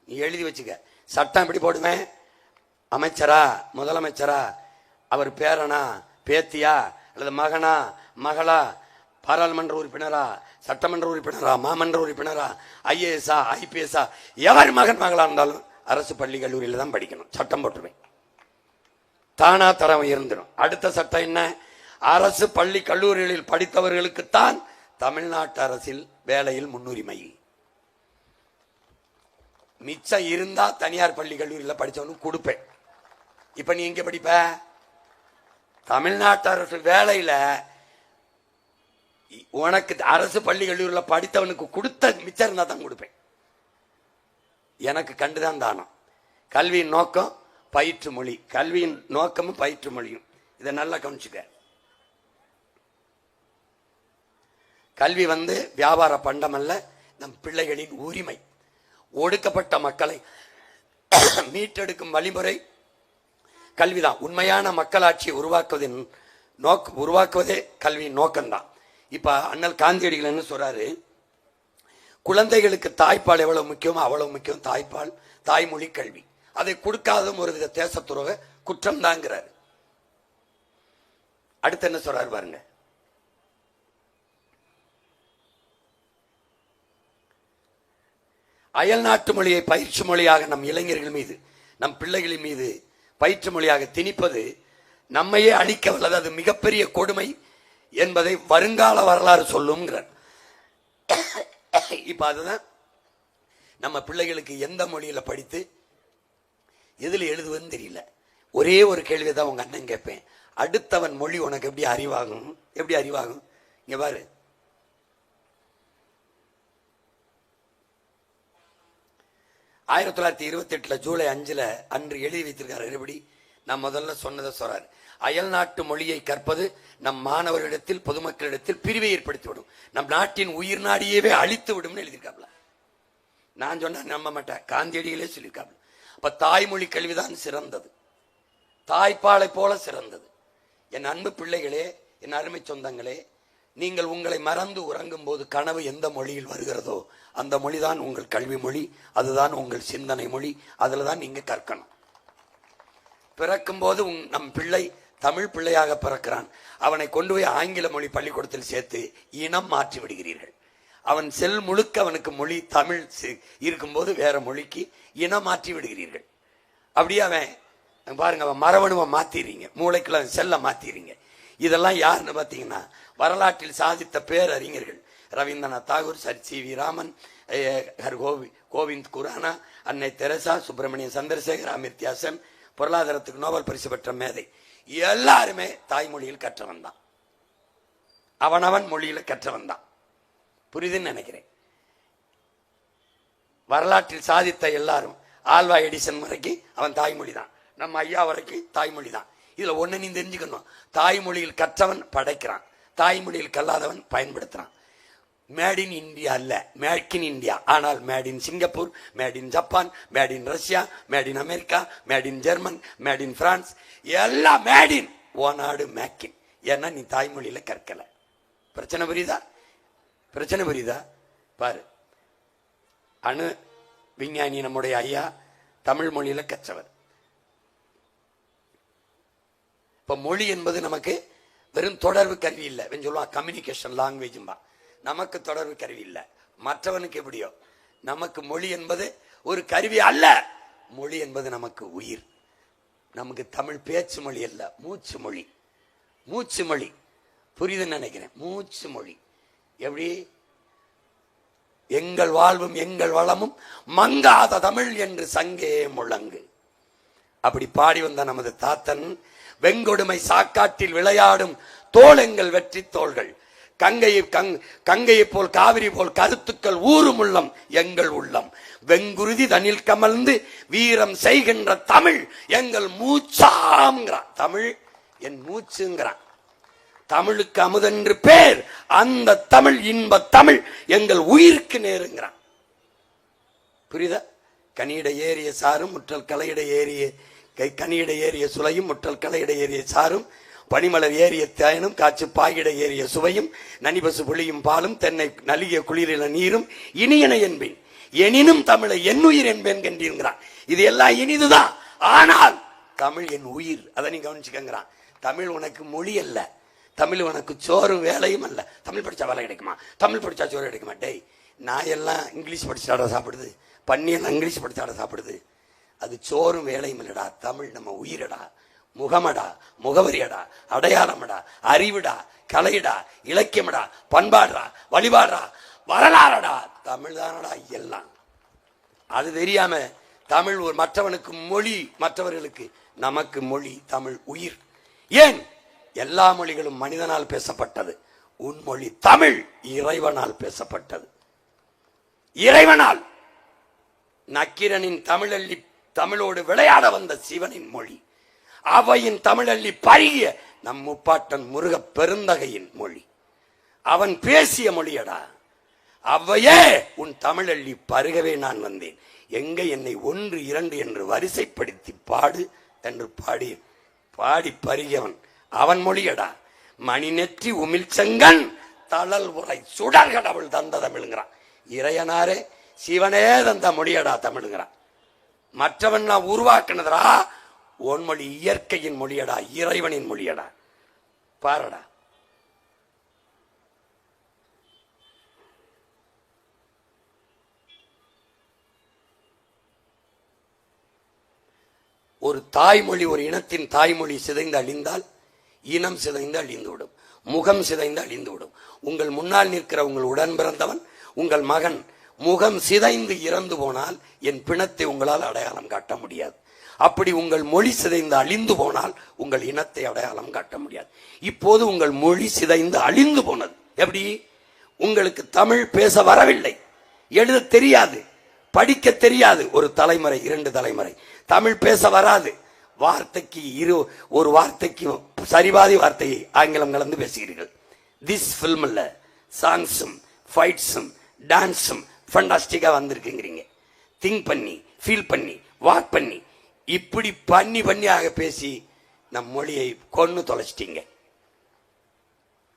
B: நீ எழுதி வச்சுக்க. சட்டம் எப்படி போடுவேன்? அமைச்சரா, முதலமைச்சரா, அவர் பேரனா, பேத்தியா, அல்லது மகனா, மகளா, பாராளுமன்ற உறுப்பினரா, சட்டமன்ற உறுப்பினரா, மாமன்ற உறுப்பினரா, IAS-ஆ, IPS-ஆ, எவர் மகன் மகளா இருந்தாலும் அரசு பள்ளி கல்லூரியில தான் படிக்கணும். சட்டம் போட்டுருவேன். தானா தரம் உயர்ந்துடும். அடுத்த சட்டம் என்ன? அரசு பள்ளி கல்லூரிகளில் படித்தவர்களுக்குத்தான் தமிழ்நாட்டு அரசில் வேலையில் முன்னுரிமை. மிச்சம் இருந்தா தனியார் பள்ளி கல்லூரியில் படிச்சவனுக்கு கொடுப்பேன். இப்ப நீ எங்க படிப்ப? தமிழ்நாட்டு அரசு வேலையில உனக்கு அரசு பள்ளி கல்லூரியில் படித்தவனுக்கு கொடுத்த மிச்சம் இருந்தா தான் கொடுப்பேன். எனக்கு கண்டுதான் தானம். கல்வியின் நோக்கம் பயிற்று மொழி. கல்வியின் நோக்கமும் பயிற்று மொழியும். இதை நல்லா கவனிச்சுக்க. கல்வி வியாபார பண்டம் அல்ல, நம் பிள்ளைகளின் உரிமை. ஒடுக்கப்பட்ட மக்களை மீட்டெடுக்கும் வழிமுறை கல்விதான். உண்மையான மக்களாட்சியை உருவாக்குவதே கல்வியின் நோக்கம்தான். இப்ப அண்ணல் காந்தியடிகள் என்ன சொல்றாரு? குழந்தைகளுக்கு தாய்ப்பால் எவ்வளவு முக்கியமோ அவ்வளவு முக்கியம் தாய்ப்பால், தாய்மொழி கல்வி. அதை கொடுக்காதும் ஒரு வித தேசத்துறவ குற்றம் தாங்கிறார். அடுத்து என்ன சொல்றாரு பாருங்க. அயல் நாட்டு மொழியை பயிற்சி மொழியாக நம் இளைஞர்கள் மீது, நம் பிள்ளைகளின் மீது பயிற்று மொழியாக திணிப்பது நம்மையே அழிக்க வல்லது. அது மிகப்பெரிய கொடுமை என்பதை வருங்கால வரலாறு சொல்லுங்கிறார். இப்ப அதுதான் நம்ம பிள்ளைகளுக்கு எந்த மொழியில படித்து எதுல எழுதுவதுன்னு தெரியல. ஒரே ஒரு கேள்விதான் உங்க அண்ணன் கேட்பேன். அடுத்தவன் மொழி உனக்கு எப்படி அறிவாகும்? எப்படி அறிவாகும்? இங்க பாரு, 1928 ஜூலை 5 அன்று எழுதி வைத்திருக்காரு. எப்படி? நான் முதல்ல சொன்னதை சொல்றாரு. அயல் நாட்டு மொழியை கற்பது நம் மாணவர்களிடத்தில், பொதுமக்களிடத்தில் பிரிவை ஏற்படுத்திவிடும், நம் நாட்டின் உயிர் நாடியவே அழித்து விடும் எழுதியிருக்காப்ல. நான் சொன்ன நம்ப மாட்டேன், காந்தியடிகளே சொல்லியிருக்காப்ல. அப்ப தாய்மொழி கல்விதான் சிறந்தது, தாய்ப்பாலை போல சிறந்தது. என் அன்பு பிள்ளைகளே, என் அருமை சொந்தங்களே, நீங்கள் உங்களை மறந்து உறங்கும் போது கனவு எந்த மொழியில் வருகிறதோ அந்த மொழிதான் உங்கள் கல்வி மொழி, அதுதான் உங்கள் சிந்தனை மொழி, அதுல தான் நீங்க கற்கணும். பிறக்கும் போது நம் பிள்ளை தமிழ் பிள்ளையாக பிறக்கிறான், அவனை கொண்டு போய் ஆங்கில மொழி பள்ளிக்கூடத்தில் சேர்த்து இனம் மாற்றி விடுகிறீர்கள். அவன் செல் முழுக்க அவனுக்கு மொழி தமிழ் இருக்கும்போது வேற மொழிக்கு இனம் மாற்றி விடுகிறீர்கள். அப்படியே அவன் பாருங்க, அவன் மரபணுவை மாத்திடுறீங்க, மூளைக்குள்ள செல்ல மாத்திடுறீங்க. இதெல்லாம் யாருன்னு பார்த்தீங்கன்னா வரலாற்றில் சாதித்த பேரறிஞர்கள், ரவீந்திரநாத் தாகூர், சர் சி.வி. ராமன், கோவிந்த் குரானா, அன்னை தெரசா, சுப்பிரமணிய சந்திரசேகர், அமிர்த்யா சென், பொருளாதாரத்துக்கு நோபல் பரிசு பெற்ற மேதை, எல்லாருமே தாய்மொழியில் கற்றவன் தான். அவனவன் மொழியில கற்றவன் தான். புரியுதுன்னு நினைக்கிறேன். வரலாற்றில் சாதித்த எல்லாரும், ஆல்வா எடிசன் வரைக்கும் அவன் தாய்மொழி தான். நம்ம ஐயா வரைக்கும் தாய்மொழி தான். இதுல ஒண்ணு நீ தெரிஞ்சுக்கணும், தாய்மொழியில் கற்றவன் படைக்கிறான், தாய்மொழியில் கல்லாதவன் பயன்படுத்துறான். மேட் இன் இந்தியா அல்ல, மேக் இன் இந்தியா. ஆனால் made in Singapore, made in Japan, made in Russia, made in America, made in German, made in France, எல்லாம் மேட் இன் ஓ நாடு மேக் இன். ஏன்னா நீ தாய்மொழியில கற்கல. பிரச்சனை புரியுதா? பிரச்சனை புரியுதா? பாரு, அணு விஞ்ஞானி நம்முடைய ஐயா தமிழ் மொழியில கற்றவர். இப்ப மொழி என்பது நமக்கு வெறும் தொடர்பு கருவி இல்லை. சொல்லுவான் கம்யூனிகேஷன் லாங்குவேஜ். நமக்கு தொடர்பு கருவி இல்லை, மற்றவனுக்கு எப்படியோ. நமக்கு மொழி என்பது ஒரு கருவி அல்ல, மொழி என்பது நமக்கு உயிர். நமக்கு தமிழ் பேச்சு மொழி அல்ல, மூச்சு மொழி. மூச்சு மொழி புரியுதுன்னு நினைக்கிறேன். மூச்சு மொழி எப்படி? எங்கள் வாழ்வும் எங்கள் வளமும் மங்காத தமிழ் என்று சங்கே முழங்கு. அப்படி பாடி வந்த நமது தாத்தன், வெங்கொடுமை சாக்காட்டில் விளையாடும் தோள் எங்கள் வெற்றி தோள்கள், கங்கையை போல் காவிரி போல் கருத்துக்கள் ஊறும் உள்ளம் எங்கள் உள்ளம், வெங்குருதி தனில் கமழ்ந்து வீரம் செய்கின்ற தமிழ் எங்கள் மூச்சாங்கிறான். தமிழ் என் மூச்சுங்கிறான். தமிழுக்கு அமுதென்று பேர், அந்த தமிழ் இன்ப தமிழ் எங்கள் உயிருக்கு நேருங்கிறான். புரியுதா? கனியிட ஏறிய சாரும் முற்றல் கலையிட ஏறிய கனியிட ஏறிய சுளையும் முற்றல் கலையிட ஏறிய சாரும், பனிமலர் ஏறிய தேனும் காற்று பாயிட ஏறிய சுவையும், நனிபசு புளியும் பாலும் தென்னை நலிய குளிரில நீரும் இனியன என்பேன், எனினும் தமிழை என்னுயிர் என்பேன் கண்டீங்கிறான். இது எல்லாம் இனிதுதான், ஆனால் தமிழ் என் உயிர். அதை நீ கவனிச்சுக்கிறான். தமிழ் உனக்கு மொழி அல்ல, தமிழ் உனக்கு சோறும் வேலையும் அல்ல. தமிழ் படிச்சா வேலை கிடைக்குமா? தமிழ் படிச்சா சோறு கிடைக்குமா? டேய், நான் எல்லாம் இங்கிலீஷ் படிச்சாட சாப்பிடுது, பண்ணி எல்லாம் இங்கிலீஷ் படிச்சாட சாப்பிடுது. அது சோறும் வேலையும் இல்லடா. தமிழ் நம்ம உயிரடா, முகமடா, முகவரியடா, அடையாளமடா, அறிவுடா, கலைடா, இலக்கியமடா, பண்பாடுடா, வழிபாடுடா, வரலாறடா. தமிழ் தானடா எல்லாம். அது தெரியாம தமிழ் ஒரு மற்றவனுக்கு மொழி, மற்றவர்களுக்கு நமக்கு மொழி. தமிழ் உயிர். ஏன்? எல்லா மொழிகளும் மனிதனால் பேசப்பட்டது, உன் மொழி தமிழ் இறைவனால் பேசப்பட்டது. இறைவனால். நக்கீரனின் தமிழள்ளி தமிழோடு விளையாட வந்த சிவனின் மொழி, அவையின் தமிழள்ளி பருகிய நம் முப்பாட்டன் முருக பெருந்தகையின் மொழி. அவன் பேசிய மொழியடா. அவையே உன் தமிழள்ளி பருகவே நான் வந்தேன். எங்க என்னை 1 2 என்று வரிசைப்படுத்தி பாடு என்று பாடி பாடி பருகியவன் அவன் மொழியடா. மணி நெற்றி உமிழ் செங்கன் தளல் உரை சுடர் கடவுள் தந்த தமிழ்ங்கிறான். இறையனாரே சிவனே தந்த மொழியடா தமிழ்ங்கிறான். மற்றவன் நான் உருவாக்குனதா, உன் மொழி இயற்கையின் மொழியடா, இறைவனின் மொழியடா. பாரடா. ஒரு தாய்மொழி, ஒரு இனத்தின் தாய்மொழி சிதைந்து அழிந்தால் இனம் சிதைந்து அழிந்துவிடும், முகம் சிதைந்து அழிந்துவிடும். உங்கள் முன்னால் நிற்கிற உங்கள் உடன் பிறந்தவன், உங்கள் மகன் முகம் சிதைந்து இறந்து போனால் என் பிணத்தை உங்களால் அடையாளம் காட்ட முடியாது. அப்படி உங்கள் மொழி சிதைந்து அழிந்து போனால் உங்கள் இனத்தை அடையாளம் காட்ட முடியாது. இப்போது உங்கள் மொழி சிதைந்து அழிந்து போனது. எப்படி? உங்களுக்கு தமிழ் பேச வரவில்லை, எழுத தெரியாது, படிக்க தெரியாது. ஒரு தலைமுறை 2 தலைமுறை தமிழ் பேச வராது. வார்த்தைக்கு ஒரு வார்த்தைக்கு சரிபாதி வார்த்தையை ஆங்கிலம் கலந்து பேசுகிறீர்கள். திஸ் பிலிம்ல சாங்ஸும் ஃபைட்ஸும் டான்ஸும் ஃபண்டாஸ்டிக்கா வந்திருக்குங்கிறீங்க. திங்க் பண்ணி, ஃபீல் பண்ணி, வாக் பண்ணி, இப்படி பண்ணி பண்ணி ஆக பேசி நம் மொழியை கொன்னு தொலைச்சிட்டீங்க.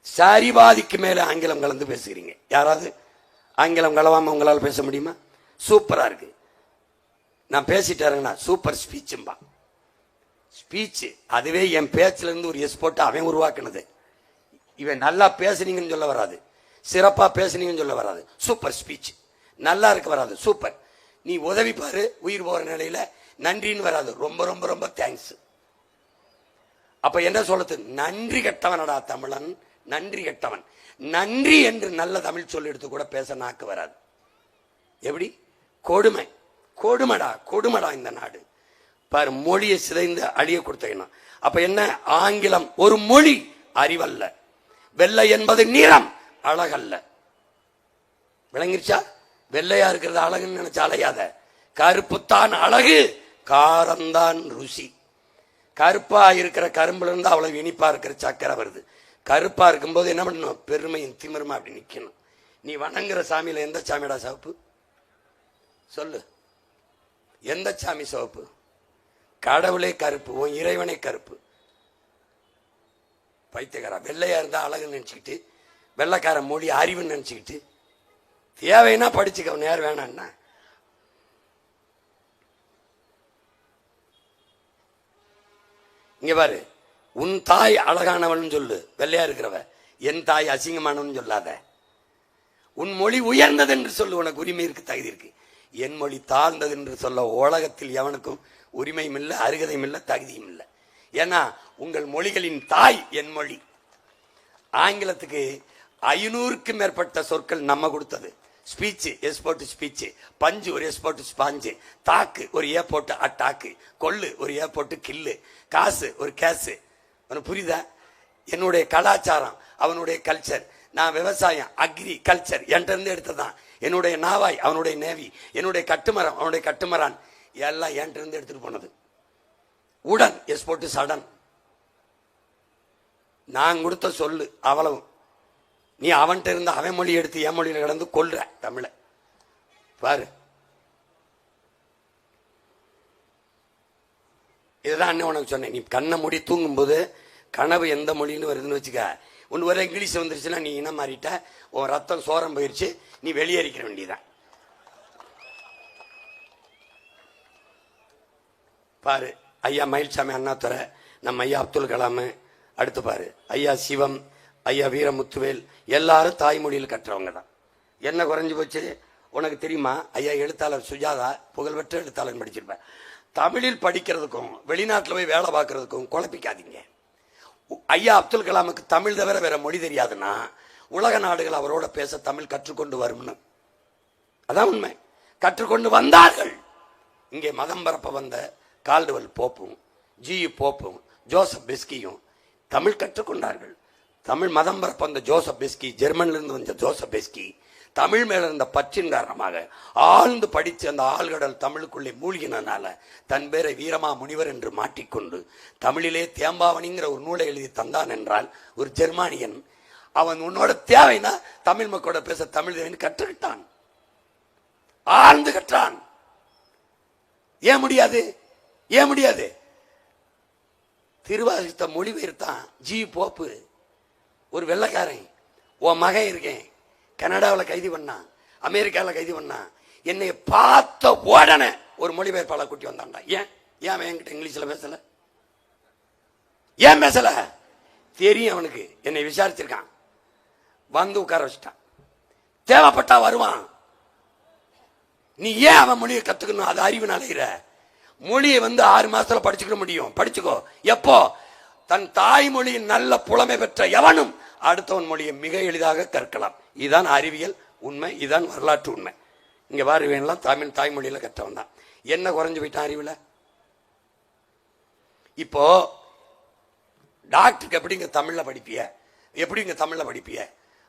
B: சரிபாதிக்கு மேல ஆங்கிலம் கலந்து பேசுகிறீங்க. யாராவது ஆங்கிலம் கலவாம உங்களால் பேச முடியுமா? சூப்பரா இருக்கு, நான் பேசிட்டாருங்கன்னா சூப்பர் ஸ்பீச்சும்பா. ஸ்பீச் அதுவே என் பேச்சுல இருந்து ஒரு எஸ் போட்டு அவன் உருவாக்குனது. இவன் நல்லா பேசுனீங்கன்னு சொல்ல வராது, சிறப்பா பேசுனீங்கன்னு சொல்ல வராது. Super speech. நல்லா இருக்க வராது, சூப்பர். நீ உதவி பாரு, உயிர் போற நிலையில நன்றின்னு வராது, ரொம்ப ரொம்ப ரொம்ப தேங்க்ஸ். அப்ப என்ன சொல்றது? நன்றி கெட்டவனடா தமிழன், நன்றி கெட்டவன். நன்றி என்று நல்ல தமிழ் சொல் எடுத்து கூட பேச நாக்கு வராது. எப்படி? கொடுமை, கொடுமடா, கொடுமடா இந்த நாடு பாரு. மொழியை சிதைந்து அழிய கொடுத்தீங்கன்னா அப்ப என்ன? ஆங்கிலம் ஒரு மொழி, அறிவல்ல. வெள்ளை என்பது நிறம், அழகல்ல. விளங்கிருச்சா? வெள்ளையா இருக்கிறது அழகுன்னு நினைச்சா அலையாத. கருப்புத்தான் அழகு, காரம்தான் ருசி. கருப்பா இருக்கிற கரும்புல இருந்து அவ்வளவு இனிப்பா இருக்கிற சக்கரை வருது. கருப்பா இருக்கும்போது என்ன பண்ணணும்? பெருமையும் திமிருமா அப்படி நிக்கணும். நீ வணங்குற சாமியில எந்த சாமியோட சிவப்பு சொல்லு? எந்த சாமி சிவப்பு? கடவுளே கருப்பு, உன் இறைவனே கருப்பு. பைத்தியக்காரா. வெள்ளையா இருந்தா அழகுன்னு நினைச்சுக்கிட்டு, வெள்ளைக்கார மொழி அறிவுன்னு நினைச்சுக்கிட்டு, தேவைன்னா படிச்சுக்க, நேரம் வேணான்னா. இங்க பாரு, உன் தாய் அழகானவன் சொல்லு, வெள்ளையா இருக்கிறவ. என் தாய் அசிங்கமானவன் சொல்லாத. உன் மொழி உயர்ந்தது என்று சொல்லு, உனக்கு உரிமை இருக்கு, தகுதி இருக்கு. என் மொழி தாழ்ந்தது என்று சொல்ல உலகத்தில் எவனுக்கும் உரிமையும் இல்லை, அருகதையும் இல்லை, தகுதியும் இல்லை. ஏன்னா உங்கள் மொழிகளின் தாய் என் மொழி. ஆங்கிலத்துக்கு 500க்கும் மேற்பட்ட சொற்கள் நம்ம கொடுத்தது. ஸ்பீச், எஸ் போட்டு ஸ்பீச். பஞ்சு ஒரு எஸ் போட்டு ஸ்பாஞ்சு. தாக்கு ஒரு ஏ போட்டு அட்டாக்கு. கொள்ளு ஒரு ஏ போட்டு கில்லு. காசு ஒரு கேசு. உனக்கு புரியுதா? என்னுடைய கலாச்சாரம், அவனுடைய கல்ச்சர். நான் விவசாயம், அக்ரி கல்ச்சர் என்கிட்ட இருந்து எடுத்ததான். என்னுடைய நாவாய் அவனுடைய நேவி, என்னுடைய கட்டுமரம் அவனுடைய கட்டுமரான், எல்லாம் என்கிட்ட இருந்து எடுத்துட்டு போனது. உடன் எஸ் போட்டு சடன். நான் கொடுத்த சொல்லு அவ்வளவு. நீ அவன்கிட்ட இருந்து அவன் மொழி எடுத்து என் மொழியில கடந்து கொல்ற தமிழ பாரு. இதுதான் அண்ணன் உனக்கு சொன்னேன். நீ கண்ணை மூடி தூங்கும் போது கனவு எந்த மொழின்னு வருதுன்னு வச்சுக்க. ஒன்று வர இங்கிலீஷ் வந்துருச்சுன்னா நீ இனம் மாறிட்ட, உன் ரத்தம் சோரம் போயிடுச்சு, நீ வெளியேறிக்கிற வேண்டியதான். பாரு, ஐயா மயில்சாமி அண்ணாதுரை, நம்ம ஐயா அப்துல் கலாம், அடுத்து பாரு ஐயா சிவம், ஐயா வீரமுத்துவேல், எல்லாரும் தாய்மொழியில் கற்றவங்க தான். என்ன குறைஞ்சு போச்சு உனக்கு தெரியுமா? ஐயா எழுத்தாளர் சுஜாதா, புகழ்பெற்ற எழுத்தாளர் படிச்சிருப்பேன். தமிழில் படிக்கிறதுக்கும் வெளிநாட்டில் போய் வேலை பார்க்கறதுக்கும் குழப்பிக்காதீங்க. ஐயா அப்துல் கலாமுக்கு தமிழ் தவிர வேற மொழி தெரியாதுன்னா உலக நாடுகள் அவரோட பேச தமிழ் கற்றுக்கொண்டு வரும்னு. அதான் உண்மை. கற்றுக்கொண்டு வந்தார்கள். இங்கே மதம் பரப்ப வந்த கால்டுவெல் போப்பும் ஜி போப்பும் ஜோசப் பெஸ்கியும் தமிழ் கற்றுக்கொண்டார்கள். தமிழ் மதம் பரப்ப வந்த ஜோசப் பெஸ்கி, ஜெர்மன்ல இருந்து வந்த ஜோசப் பெஸ்கி, தமிழ் மேல இருந்த பற்றின் காரணமாக ஆழ்ந்து படித்து அந்த ஆழ்கடல் தமிழுக்குள்ளே மூழ்கினால தன் பேரை வீரமா முனிவர் என்று மாட்டிக்கொண்டு தமிழிலே தேம்பாவணிங்கிற ஒரு நூலை எழுதி தந்தான் என்றால் ஒரு ஜெர்மானியன். அவன் உன்னோட தேவைன்னா தமிழ் மக்களோட பேச தமிழ் தேவைன்னு கற்றுக்கிட்டான், ஆழ்ந்து கற்றான். ஏன் முடியாது? ஏன் முடியாது? திருவாசகத்தை மொழிபெயர்த்தான் ஜி போப்பு, ஒரு வெள்ளைக்காரன். உன் மகன் இருக்கேன், கனடாவில் கைது பண்ணான், அமெரிக்காவில் கைது பண்ணான். என்னை பார்த்த உடனே ஒரு மொழிபெயர்ப்பாளர் கூட்டி வந்தான்டா. ஏன் ஏன் அவன் என்கிட்ட இங்கிலீஷ்ல பேசல? ஏன் பேசல? தெரியும் அவனுக்கு. என்னை விசாரிச்சிருக்கான், வந்து உட்கார வச்சுட்டான். தேவைப்பட்டா வருவான். நீ ஏன் அவன் மொழியை கத்துக்கணும்? அது அறிவு அலைகிற மொழியை 6 மாசத்துல படிச்சுக்க முடியும். படிச்சுக்கோ. எப்போ? தன் தாய்மொழியின் நல்ல புலமை பெற்ற எவனும் அடுத்தவன் மொழியை மிக எளிதாக கற்கலாம். இதுதான் அறிவியல் உண்மை, இதுதான் வரலாற்று உண்மை. இங்க பாருவெல்லாம் தமிழ் தாய்மொழியில கற்றவன் தான். என்ன குறைஞ்சு போயிட்டான் அறிவுல? இப்போ டாக்டருக்கு எப்படிங்க தமிழ்ல படிப்பிய? எப்படிங்க தமிழ்ல படிப்பிய?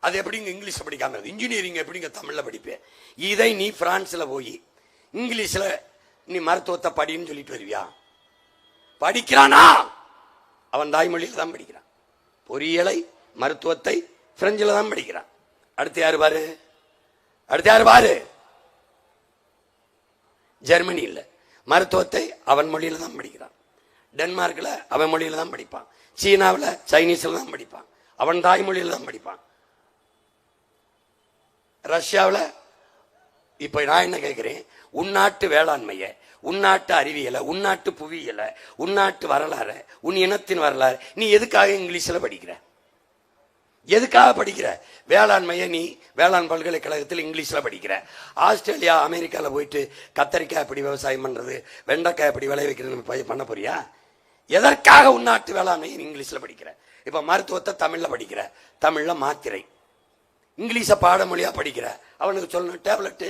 B: அது எப்படிங்க இங்கிலீஷ்ல படிக்காம? இன்ஜினியரிங் எப்படிங்க தமிழ்ல படிப்பிய? இதை நீ பிரான்ஸ்ல போய் இங்கிலீஷ்ல நீ மருத்துவத்தை படின்னு சொல்லிட்டு வருவியா? படிக்கிறானா? அவன் தாய்மொழியில் தான் படிக்கிறான். பொறியியலை மருத்துவத்தை பிரெஞ்சில் தான் படிக்கிறான். அடுத்து யாரு பாரு? அடுத்து யாரு பாரு? ஜெர்மனி இல்ல, மருத்துவத்தை அவன் மொழியில தான் படிக்கிறான். டென்மார்க்ல அவன் மொழியில தான் படிப்பான். சீனாவில் சைனீஸ்ல தான் படிப்பான். அவன் தாய்மொழியில தான் படிப்பான். ரஷ்யாவில் இப்ப நான் என்ன கேட்கிறேன்? உன்னாட்டு வேளாண்மைய, உன்னாட்டு அறிவியலை, உன்னாட்டு புவியியலை, உன்னாட்டு வரலாறு, உன் இனத்தின் வரலாறு நீ எதுக்காக இங்கிலீஷ்ல படிக்கிற? எதுக்காக படிக்கிற? வேளாண்மையை நீ வேளாண் பல்கலைக்கழகத்தில் இங்கிலீஷ்ல படிக்கிற. ஆஸ்திரேலியா அமெரிக்காவில் போயிட்டு கத்தரிக்காய் எப்படி விவசாயம் பண்றது, வெண்டைக்காய் எப்படி விளை வைக்கிறது பண்ண போறியா? எதற்காக உள்நாட்டு வேளாண்மை இங்கிலீஷ்ல படிக்கிற? இப்ப மருத்துவத்தை தமிழ்ல படிக்கிற, தமிழ்ல மாத்திரை, இங்கிலீஷ பாடமொழியா படிக்கிற, அவனுக்கு சொல்லணும் டேப்லெட்,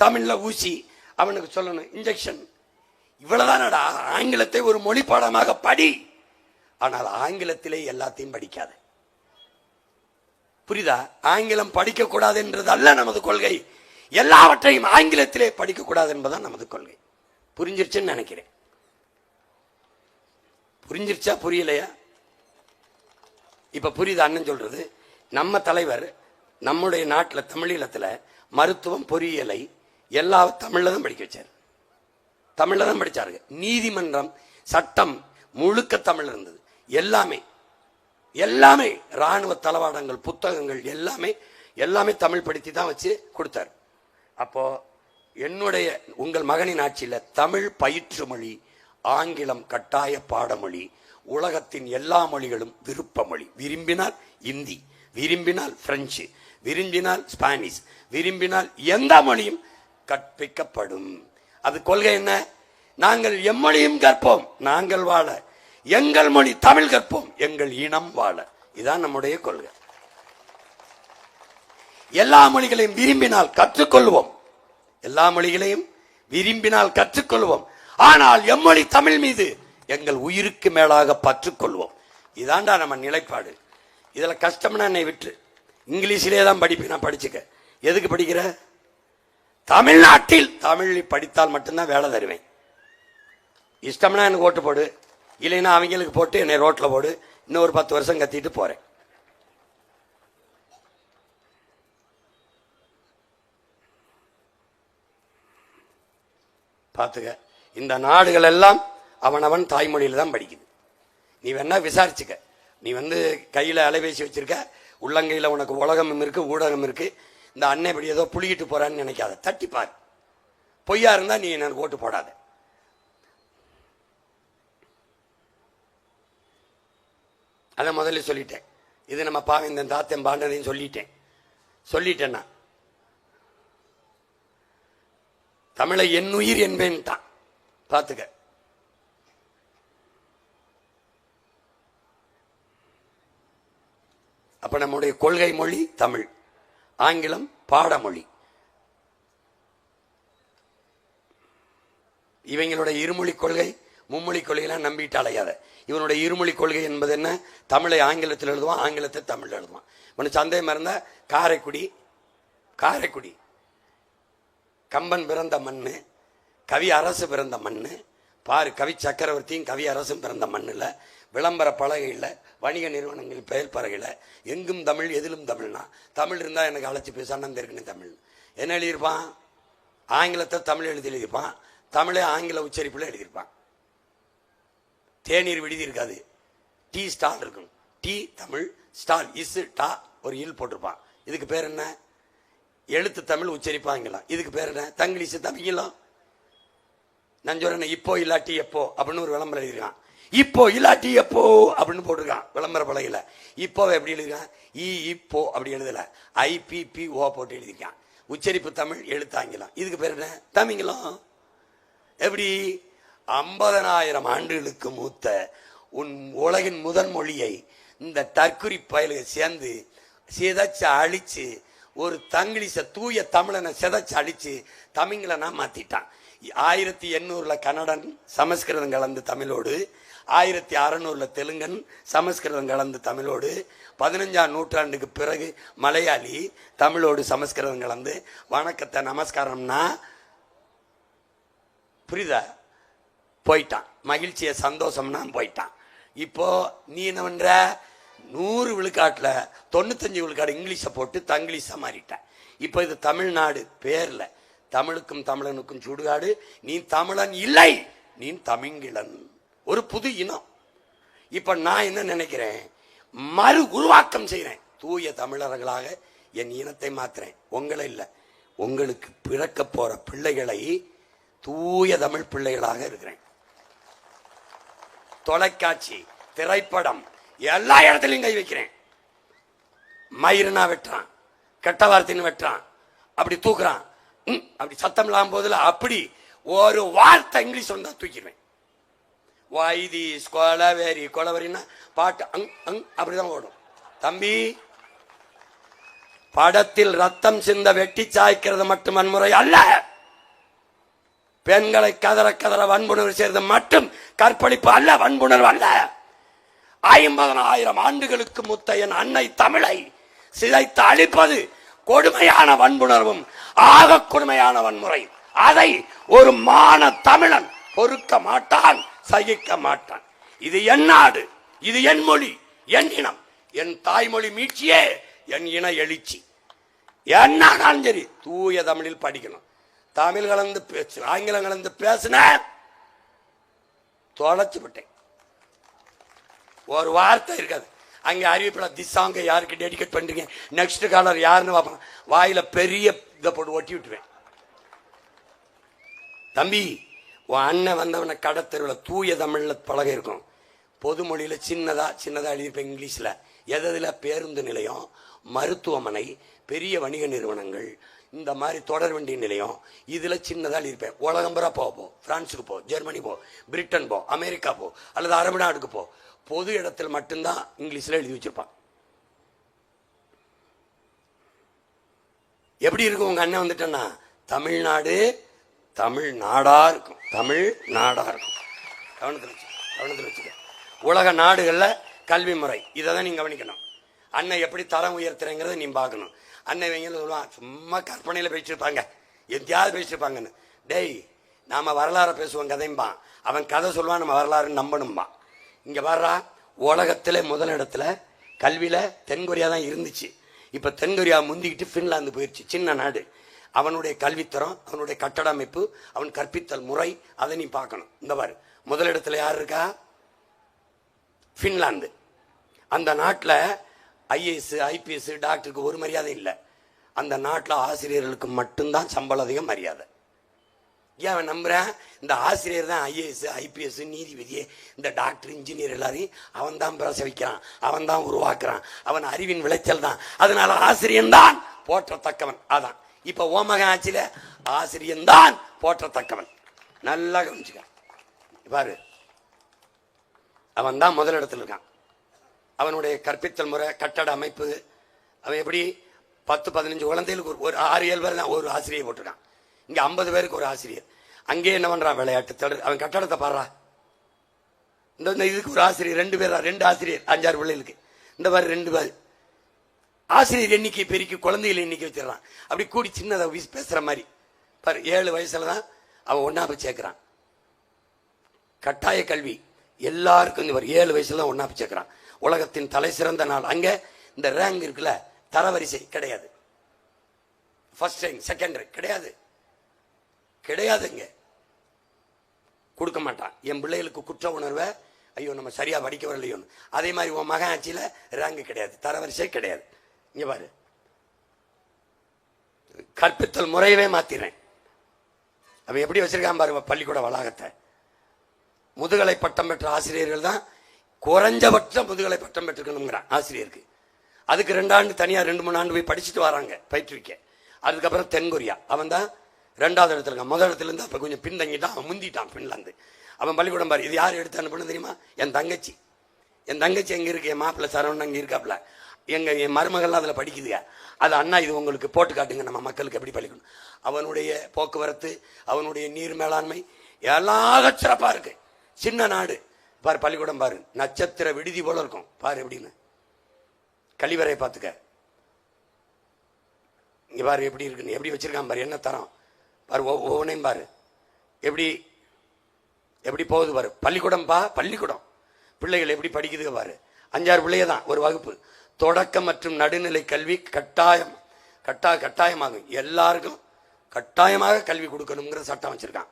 B: தமிழ்ல ஊசி, அவனுக்கு சொல்லணும் இன்ஜெக்ஷன். இவ்வளவுதானடா. ஆங்கிலத்தை ஒரு மொழி பாடமாக படி, ஆனால் ஆங்கிலத்திலே எல்லாத்தையும் படிக்காத. புரியுதா? ஆங்கிலம் படிக்க கூடாது என்றது அல்ல நமது கொள்கை, எல்லாவற்றையும் ஆங்கிலத்திலே படிக்க கூடாது என்பதுதான் நமது கொள்கை. புரிஞ்சிருச்சுன்னு நினைக்கிறேன். புரிஞ்சிருச்சா புரியலையா? இப்ப புரியுது அண்ணன் சொல்றது. நம்ம தலைவர் நம்முடைய நாட்டில் தமிழீழத்தில் மருத்துவம் பொறியியலை எல்லா தமிழ்ல தான் படிக்க வச்சார். தமிழ்ல தான் படிச்சாரு. நீதிமன்றம் சட்டம் முழுக்க தமிழ் இருந்தது. எல்லாமே எல்லாமே ராணுவ தளவாடங்கள் புத்தகங்கள் எல்லாமே தமிழ் படித்து தான் வச்சு கொடுத்தார். அப்போ என்னுடைய உங்கள் மகனின் ஆட்சியில் தமிழ் பயிற்று மொழி, ஆங்கிலம் கட்டாய பாடமொழி, உலகத்தின் எல்லா மொழிகளும் விருப்ப மொழி. விரும்பினால் இந்தி, விரும்பினால் பிரெஞ்சு, விரும்பினால் ஸ்பானிஷ், விரும்பினால் எந்த மொழியும் கற்பிக்கப்படும். அது கொள்கை என்ன? நாங்கள் எம்மொழியும் கற்போம், நாங்கள் வாழ, எங்கள் மொழி தமிழ் கற்போம், எங்கள் இனம் வாழ. இதுதான் நம்முடைய கொள்கை. எல்லா மொழிகளையும் விரும்பினால் கற்றுக்கொள்வோம், எல்லா மொழிகளையும் விரும்பினால் கற்றுக்கொள்வோம். ஆனால் எம்மொழி தமிழ் மீது எங்கள் உயிருக்கு மேலாக பற்றுக்கொள்வோம். இதாண்டா நம்ம நிலைப்பாடு. இதுல கஷ்டம்னா என்னை விட்டு இங்கிலீஷிலே தான் படிப்பேன். நான் படிச்சுக்க. எதுக்கு படிக்கிற? தமிழ்நாட்டில் தமிழில் படித்தால் மட்டும்தான் வேலை தருவேன். இஷ்டம்னா எனக்கு ஓட்டு போடு, இல்லைன்னா அவங்களுக்கு போட்டு என்னை ரோட்ல போடு, இன்னும் ஒரு 10 வருஷம் கத்திட்டு போறேன். பார்த்துக்க. இந்த நாடுகள் எல்லாம் அவனவன் தாய்மொழியில தான் படிக்குது. நீ வேணா விசாரிச்சுக்க. நீ கையில அலைபேசி வச்சிருக்க, உள்ளங்கையில உனக்கு உலகமும் இருக்கு, ஊடகம் இருக்கு. இந்த அன்னை இப்படி ஏதோ புளிகிட்டு போறான்னு நினைக்காத, தட்டிப்பார். பொய்யா இருந்தா நீ எனக்கு ஓட்டு போடாத. அத முதல்ல சொல்லிட்டேன். இது நம்ம பாவேந்தன் தாத்தன் பாண்டதையும் சொல்லிட்டேன்னா தமிழை என் உயிர் என்பேன்ட்டான். பார்த்துக்க. அப்ப நம்முடைய கொள்கை மொழி தமிழ், ஆங்கிலம் பாடமொழி. இவங்களுடைய இருமொழி கொள்கை மும்மொழி கொள்கையெல்லாம் நம்பிட்டு அலையாத. இவனுடைய இருமொழி கொள்கை என்பது என்ன? தமிழை ஆங்கிலத்தில் எழுதுவான், ஆங்கிலத்தை தமிழ் எழுதுவான். இவனுக்கு சந்தேகம் இருந்தா காரைக்குடி கம்பன் பிறந்த மண்ணு, கவி அரசு பிறந்த மண்ணு பாரு. கவி சக்கரவர்த்தியும் கவி அரசும் பிறந்த மண்ணுல, விளம்பர பலகையில், வணிக நிறுவனங்கள் பெயர் பலகையில் எங்கும் தமிழ் எதிலும் தமிழ்னா, தமிழ் இருந்தா எனக்கு அழைச்சி பேச அண்ணன் இருக்குன்னு தமிழ் என்ன எழுதியிருப்பான்? ஆங்கிலத்தை தமிழ் எழுதியிருப்பான், தமிழை ஆங்கில உச்சரிப்புல எழுதியிருப்பான். தேநீர் விடுதி இருக்காது, டீ ஸ்டால் இருக்கும். டீ தமிழ், ஸ்டால் இஸ் டா ஒரு இல் போட்டிருப்பான். இதுக்கு பேர் என்ன? எழுத்து தமிழ், உச்சரிப்பாங்கலாம். இதுக்கு பேர் என்ன? தங்கிலீஷ் தமிழம். நான் சொல்றேன் இப்போ இல்லாட்டி எப்போ அப்படின்னு ஒரு விளம்பரம் எழுதிருக்கான். இப்போ இல்லாட்டி எப்போ அப்படின்னு போட்டிருக்கான் விளம்பர பலகையில. இப்போ எப்படி எழுதிருக்கான்? இப்போ அப்படி எழுதல, IPPO போட்டு எழுதிருக்கான். உச்சரிப்பு தமிழ், எழுத்து ஆங்கிலம். இதுக்கு பேர் என்ன? தமிழம். எப்படி? 50,000 ஆண்டுகளுக்கு மூத்த உன் உலகின் முதன் மொழியை இந்த டர்க்குரி பயலுக சேர்ந்து சிதைச்சு அழிச்சு ஒரு தங்கிலீஷ தூய தமிழனை சிதைச்சு அழிச்சு தமிழனா மாத்திட்டான். 1800 கன்னடன் சமஸ்கிருதம் கலந்து தமிழோடு, 1600 தெலுங்கன் சமஸ்கிருதம் கலந்து தமிழோடு, 15ஆம் நூற்றாண்டுக்கு பிறகு மலையாளி தமிழோடு சமஸ்கிருதம் கலந்து வணக்கத்தை நமஸ்காரம்னா புரியுதா போயிட்டான். மகிழ்ச்சிய சந்தோஷம்னா போயிட்டான். இப்போ நீ என்ன பண்ற? 100 விழுக்காட்டுல 95 விழுக்காடு இங்கிலீஷ போட்டு தங்கிலீஷா மாறிட்ட. இப்போ இது தமிழ்நாடு பேர்ல தமிழுக்கும் தமிழனுக்கும் சுடுகாடு. நீ தமிழன் இல்லை, நீ தமிங்கிலன், ஒரு புது இனம். இப்ப நான் என்ன நினைக்கிறேன்? மறு உருவாக்கம் செய்யறேன். தூய தமிழர்களாக என் இனத்தை மாத்துறேன். உங்களை இல்ல, உங்களுக்கு பிறக்க போற பிள்ளைகளை தூய தமிழ் பிள்ளைகளாக இருக்கிறேன். தொலைக்காட்சி, திரைப்படம் எல்லா இடத்துலையும் கை வைக்கிறேன். மயிரனா வெட்டுறான், கெட்ட வார்த்தைன்னு வெட்டுறான், அப்படி தூக்குறான், அப்படி சத்தம் இல்லாம போதுல அப்படி ஒரு வார்த்தை இங்கிலீஷ் வந்தா தூக்கிடுவேன். வைதி கொலவேரி கொலவரின்னா பாட்டு அங் அங் அப்படிதான் ஓடும். தம்பி, படத்தில் ரத்தம் சிந்த வெட்டி சாய்க்கிறது மட்டும் வன்முறை அல்ல. பெண்களை கதற கதற வன்புணர்வு செய்வது மட்டும் கற்பழிப்பு அல்ல, வன்புணர்வு அல்ல. 50,000 ஆண்டுகளுக்கு முத்தையன் அன்னை தமிழை சிதைத்து அழிப்பது கொடுமையான வன்புணர்வும் ஆக கொடுமையான வன்முறை. அதை ஒரு மான தமிழன் பொறுக்க மாட்டான், சகிக்க மாட்டான். இது என் நாடு, இது என் மொழி, என் இனம், என் தாய்மொழி மீட்சியே என் இன எழுச்சி. என்னாலும் சரி தூய தமிழில் படிக்கணும். தமிழ் கலந்து பேசு, ஆங்கிலம் கலந்து பேசுன தொலைச்சு விட்டேன். ஒரு வார்த்தை இருக்காது. அங்கே அறிவிப்பில் திசாங்க யாருக்கு டெடிகேட் பண்றீங்க, நெக்ஸ்ட் காலர் யாருன்னு பார்ப்பேன். வாயில பெரிய இதை போட்டு ஒட்டி விட்டுருவேன். தம்பி, உன் அண்ணன் வந்தவனை கடத்தெருவில் தூய தமிழ்ல பழக இருக்கும். பொது மொழியில சின்னதா எழுதியிருப்பேன். இங்கிலீஷ்ல எதில் பேருந்து நிலையம், மருத்துவமனை, பெரிய வணிக நிறுவனங்கள், இந்த மாதிரி தொடர் வண்டி நிலையம், இதுல சின்னதா எழுதியிருப்பேன். உலகம் பூரா போ, பிரான்ஸுக்கு போ, ஜெர்மனி போ, பிரிட்டன் போ, அமெரிக்கா போ, அல்லது அரபு நாடுக்கு போ, பொது இடத்துல மட்டும்தான் இங்கிலீஷ்ல எழுதி வச்சிருப்பான். எப்படி இருக்கும் உங்க அண்ணன் வந்துட்டேன்னா, தமிழ்நாடு தமிழ் நாடா இருக்கும், தமிழ் நாடா இருக்கும். கவனத்தில் வச்சுக்க. உலக நாடுகள்ல கல்வி முறை இதை தான் நீங்க கவனிக்கணும். அண்ணன் எப்படி தரம் உயர்த்துறேங்கிறத நீ பார்க்கணும். அண்ணன் இவங்க சொல்லுவான், சும்மா கற்பனையில பேசிருப்பாங்க, எங்கேயாவது பேசிருப்பாங்கன்னு. டேய், நாம வரலாறு பேசுவோம், கதைம்பான். அவன் கதை சொல்லுவான், நம்ம வரலாறு நம்பணும்பா. இங்க வர்றா, உலகத்திலே முதலிடத்துல கல்வியில தென்கொரியா தான் இருந்துச்சு. இப்ப தென்கொரியா முந்திக்கிட்டு பின்லாந்து போயிருச்சு, சின்ன நாடு. அவனுடைய கல்வித்தரம், அவனுடைய கட்டட அமைப்பு, அவன் கற்பித்தல் முறை, அதை நீ பார்க்கணும். இந்த பாரு, முதலிடத்துல யார் இருக்கா? பின்லாந்து. அந்த நாட்டில் ஐஏஎஸ், ஐபிஎஸ், டாக்டருக்கு ஒரு மரியாதை இல்லை. அந்த நாட்டில் ஆசிரியர்களுக்கு மட்டும்தான் சம்பளம் அதிகம், மரியாதை. ஏன் அவன் நம்புறேன்? இந்த ஆசிரியர் தான் ஐஏஎஸ், ஐபிஎஸ், நீதிபதி, இந்த டாக்டர், இன்ஜினியர் எல்லாரையும் அவன் தான் பேச வைக்கிறான், அவன் தான் உருவாக்குறான், அவன் அறிவின் விளைச்சல் தான். அதனால ஆசிரியன் தான் போற்றத்தக்கவன். அதான் இப்ப ஓமகன் ஆட்சியில ஆசிரியன் தான் போற்றத்தக்கவன். நல்லா கவனிச்சுக்க பாரு, அவன் தான் முதலிடத்தில் இருக்கான். அவனுடைய கற்பித்தல் முறை, கட்டட அமைப்பு, அவன் எப்படி 10-15 குழந்தைகளுக்கு ஒரு 6-7 பேர் தான் ஒரு ஆசிரியர் போட்டிருக்கான். இங்க 50 பேருக்கு ஒரு ஆசிரியர். அங்கே என்ன பண்றான்? விளையாட்டு தடு. அவன் கட்டடத்தை பாடுறா. இந்த இதுக்கு ஒரு ஆசிரியர், 2 பேர், 2 ஆசிரியர் 5-6 பிள்ளைகளுக்கு. இந்த மாதிரி 2 பேர் ஆசிரியர் எண்ணிக்கை பெருக்கி குழந்தைகள் எண்ணிக்கை வச்சிடறான். அப்படி கூடி சின்னதை பேசுற மாதிரி பாரு. 7 வயசுல தான் அவன் 1ஆவது சேர்க்கிறான். கட்டாய கல்வி எல்லாருக்கும் இந்த 7 வயசுல தான் 1ஆவது சேர்க்கிறான். உலகத்தின் தலை சிறந்த நாள். அங்க இந்த ரேங்க் இருக்குல்ல, தரவரிசை கிடையாது. ஃபர்ஸ்ட் ரேங்க், செகண்ட் ரேங்க் கிடையாது, கிடையாதுங்க, கொடுக்க மாட்டான். என் பிள்ளைகளுக்கு குற்ற உணர்வை, ஐயோ நம்ம சரியா படிக்க வரலையோன்னு. அதே மாதிரி உன் மகன் ஆட்சியில ரேங்க் கிடையாது, தரவரிசை கிடையாது. இங்க பாரு, கற்பித்தல் முறையவே மாத்திரேன். அவன் எப்படி வச்சிருக்கான் பாரு பள்ளிக்கூட வளாகத்தை. முதுகலை பட்டம் பெற்ற ஆசிரியர்கள் தான் குறைஞ்சபட்ச முதுகலை பட்டம் பெற்றுக்கணுங்கிறான் ஆசிரியருக்கு. அதுக்கு 2 ஆண்டு தனியா 2-3 ஆண்டு போய் படிச்சுட்டு வராங்க பயிற்றுவிக்க. அதுக்கப்புறம் தென்கொரியா, அவன் தான் 2வது இடத்துல இருக்கான். முதல் இடத்துல இருந்து அப்ப கொஞ்சம் பின்தங்கிட்டான், அவன் முந்திட்டான் பின்லாந்து. அவன் பள்ளிக்கூடம் பாரு. இது யார் எடுத்து அனுப்புன்னு தெரியுமா? என் தங்கச்சி. என் தங்கச்சி எங்க இருக்கு? என் மாப்பிள்ள சரவணன் அங்க இருக்காப்ல. என் மருமகள்லாம் அதுல படிக்குதுங்க. அது அண்ணா இது உங்களுக்கு போட்டு காட்டுங்க, நம்ம மக்களுக்கு எப்படி படிக்கணும். அவனுடைய போக்குவரத்து, அவனுடைய நீர் மேலாண்மை எல்லாம் சிறப்பா இருக்கு. சின்ன நாடு பாரு, பள்ளிக்கூடம் பாரு, நட்சத்திர விடுதி போல இருக்கும் பாரு. எப்படின்னு கழிவறை பார்த்துக்க. இங்க பாரு எப்படி இருக்குன்னு, எப்படி வச்சிருக்கான் பாரு, என்ன தரம் பாரு, ஒவ்வொன்றையும் பாரு எப்படி எப்படி போகுது பாரு. பள்ளிக்கூடம் பா, பள்ளிக்கூடம் பிள்ளைகள் எப்படி படிக்குது பாரு. 5-6 பிள்ளைய தான் ஒரு வகுப்பு. தொடக்க மற்றும் நடுநிலை கல்வி கட்டாயமாகும். எல்லாருக்கும் கட்டாயமாக கல்வி கொடுக்கணுங்கிற சட்டம் வச்சிருக்கான்.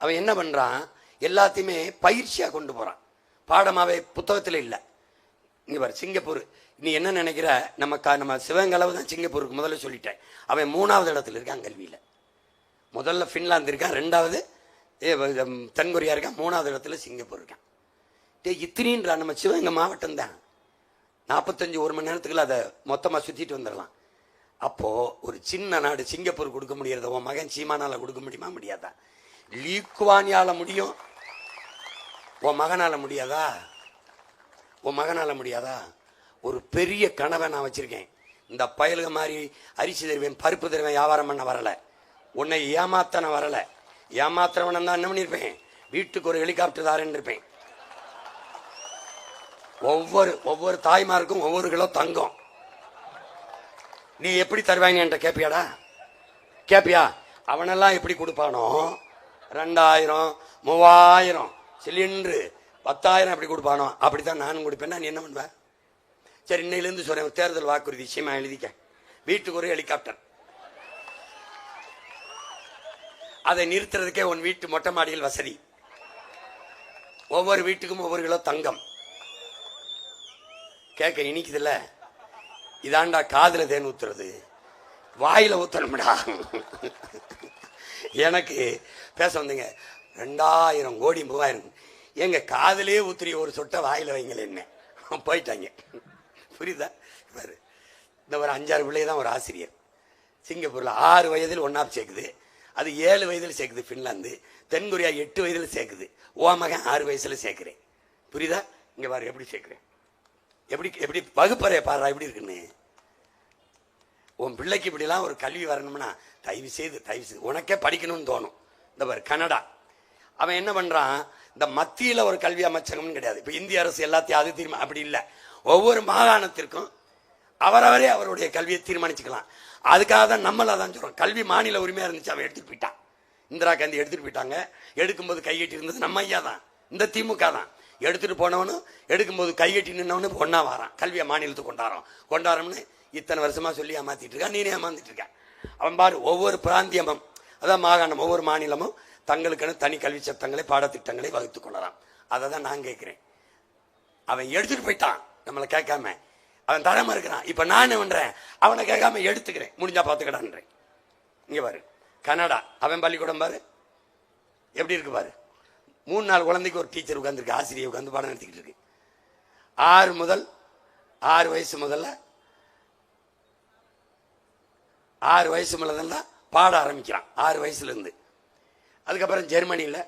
B: அவன் என்ன பண்றான்? எல்லாத்தையுமே பயிற்சியா கொண்டு போறான், பாடமாவே புத்தகத்தில் இல்லை. இங்க பாரு, சிங்கப்பூர். நீ என்ன நினைக்கிற? நம்ம சிவகங்கலவு தான் சிங்கப்பூருக்கு முதல்ல சொல்லிட்டேன். அவன் 3வது இடத்துல இருக்கான் கல்வியில. முதல்ல பின்லாந்து இருக்கான், 2வது தென்கொரியா இருக்கான், 3வது இடத்துல சிங்கப்பூர் இருக்கான். இத்தினின்றா நம்ம சிவகங்கை மாவட்டம் தான். 45 1 மணி நேரத்துக்குள்ள அதை மொத்தமா சுத்திட்டு வந்துடலாம். அப்போ ஒரு சின்ன நாடு சிங்கப்பூர் கொடுக்க முடியறத உன் மகன் சீமானால கொடுக்க முடியுமா? முடியாதா? லீக்குவானியால முடியும், உன் மகனால முடியாதா? உன் மகனால முடியாதா? ஒரு பெரிய கனவை நான் வச்சிருக்கேன். இந்த பயலுக மாதிரி அரிசி தருவேன், பருப்பு தருவேன் வியாபாரம் பண்ண வரல, உன்னை ஏமாத்தன வரல. ஏமாத்துறவன் தான் என்ன பண்ணிருப்பேன், வீட்டுக்கு ஒரு ஹெலிகாப்டர் தாரேன்னு இருப்பேன். ஒவ்வொரு தாய்மாருக்கும் ஒவ்வொரு கிலோ தங்கம். நீ எப்படி தருவாங்க என்ற கேப்பியாடா? கேப்பியா? அவனெல்லாம் எப்படி கொடுப்பானோ 2000 3000 சிலிண்டரு 10,000 எப்படி கொடுப்பானோ அப்படித்தான் நானும் கொடுப்பேன். நீ என்ன பண்ணுவேன்? சரி, இன்னையிலிருந்து சொல்றேன், தேர்தல் வாக்குறுதி சீமா எழுதிக்க, வீட்டுக்கு ஒரு ஹெலிகாப்டர். அதை நிறுத்துறதுக்கே உன் வீட்டு மொட்டை மாடியில் வசதி, ஒவ்வொரு வீட்டுக்கும் ஒவ்வொரு கிலோ தங்கம். கேட்க இனிக்குதுல்ல? இதாண்டா காதுல தேன் ஊத்துறது, வாயில ஊத்தணும்டா. எனக்கு பேச வந்தீங்க 2000 கோடி 3000, எங்க காதலே ஊத்துறி ஒரு சொட்டை வாயில வைங்கள என்ன போயிட்டாங்க. புரியுதா? இந்த ஒரு 5-6 பிள்ளை தான் ஒரு ஆசிரியர். சிங்கப்பூர்ல 6 வயதில் ஒன்னாப் சேர்க்குது, அது 7 வயதில் சேர்க்குது. பின்லாந்து, தென்கொரியா 8 வயதில் சேர்க்குது. ஓ மகன் 6 வயசுல சேர்க்கிறேன். புரியுதா? இங்க பாரு எப்படி சேர்க்கிறேன், எப்படி எப்படி வகுப்பறைய பாரு எப்படி இருக்குன்னு. உன் பிள்ளைக்கு இப்படிலாம் ஒரு கல்வி வரணும்னா தயவு செய்து உனக்கே படிக்கணும்னு தோணும். இந்த பாரு கனடா, அவன் என்ன பண்றான், இந்த மத்தியில ஒரு கல்வி அமைச்சகம்னு கிடையாது. இப்ப இந்திய அரசு எல்லாத்தையும் அது தீர்மானம் அப்படி இல்லை. ஒவ்வொரு மாகாணத்திற்கும் அவரவரே அவருடைய கல்வியை தீர்மானிச்சுக்கலாம். அதுக்காக தான் நம்மள தான் சொல்றோம், கல்வி மாநில உரிமையா இருந்துச்சு, அவன் எடுத்துட்டு போயிட்டான். இந்திரா காந்தி எடுத்துட்டு போயிட்டாங்க. எடுக்கும்போது கைகட்டி இருந்தது நம்ம ஐயா தான், இந்த திமுக தான். எடுத்துட்டு போனவனும் எடுக்கும்போது கைகட்டி நின்னவனு ஒன்னா வாரான், கல்வியை மாநிலத்துக்கு கொண்டாரோம்னு இத்தனை வருஷமா சொல்லி ஏமாத்திட்டு இருக்கான். நீனே ஏமாந்துட்டு இருக்க. அவன் பாரு, ஒவ்வொரு பிராந்தியமும் அதான் மாகாணம், ஒவ்வொரு மாநிலமும் தங்களுக்கென தனி கல்வி சட்டங்களை பாடத்திட்டங்களை வகுத்துக் கொள்ளலாம். அதை தான் நான் கேட்கிறேன். அவன் எடுத்துட்டு போயிட்டான் நம்மளை கேட்காம, அவன் தரமா இருக்கிறான். இப்ப நான் என்ன பண்றேன், அவனை கேட்காம எடுத்துக்கிறேன், முடிஞ்சா பாத்துக்கடான்றேன். இங்க பாரு கனடா, அவன் பள்ளிக்கூடம் பாரு எப்படி இருக்கு பாரு. 3-4 குழந்தைக்கு ஒரு டீச்சர் உட்காந்துருக்கு, ஆசிரியர் உட்காந்து பாடம் நடத்திக்கிட்டு இருக்கு. 6 வயசு முதல்ல 6 வயசு முதல்ல பாட ஆரம்பிக்கிறான், 6 வயசுல இருந்து. அதுக்கப்புறம் ஜெர்மனியில்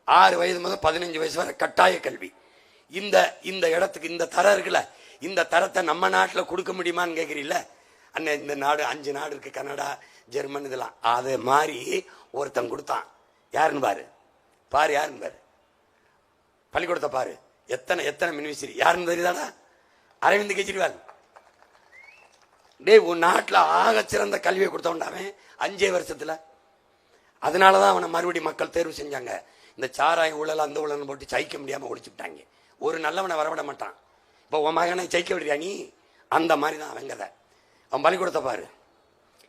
B: 6 வயது முதல் 15 வயசு வரை கட்டாய கல்வி. இந்த இடத்துக்கு இந்த தரம் இருக்குல்ல, இந்த தரத்தை நம்ம நாட்டில் கொடுக்க முடியுமான்னு கேட்குறீல்ல. அண்ணன் இந்த நாடு 5 நாடு இருக்கு, கனடா, ஜெர்மன், இதெல்லாம். அது மாதிரி ஒருத்தன் கொடுத்தான். யாருன்னு பாரு, யாருன்னு பாரு, பள்ளிக்கூடத்தை பாரு, எத்தனை மினிஸ்ட்ரி. யாருன்னு தெரியுதாடா? அரவிந்த் கெஜ்ரிவால். டே, உன் நாட்டில் ஆக சிறந்த கல்வியை கொடுத்தவன்டாவன் 5 வருஷத்துல. அதனாலதான் அவனை மறுபடியும் மக்கள் தேர்வு செஞ்சாங்க. இந்த சாராயம் ஊழல் அந்த ஊழல் போட்டு ஜெயிக்க முடியாம ஒழிச்சுட்டாங்க. ஒரு நல்லவனை வரவிட மாட்டான். இப்போ உன் மகனை ஜெயிக்க விடுறியா நீ? அந்த மாதிரி தான் அவங்க கதை. அவன் பள்ளிக்கூடத்தை பாரு,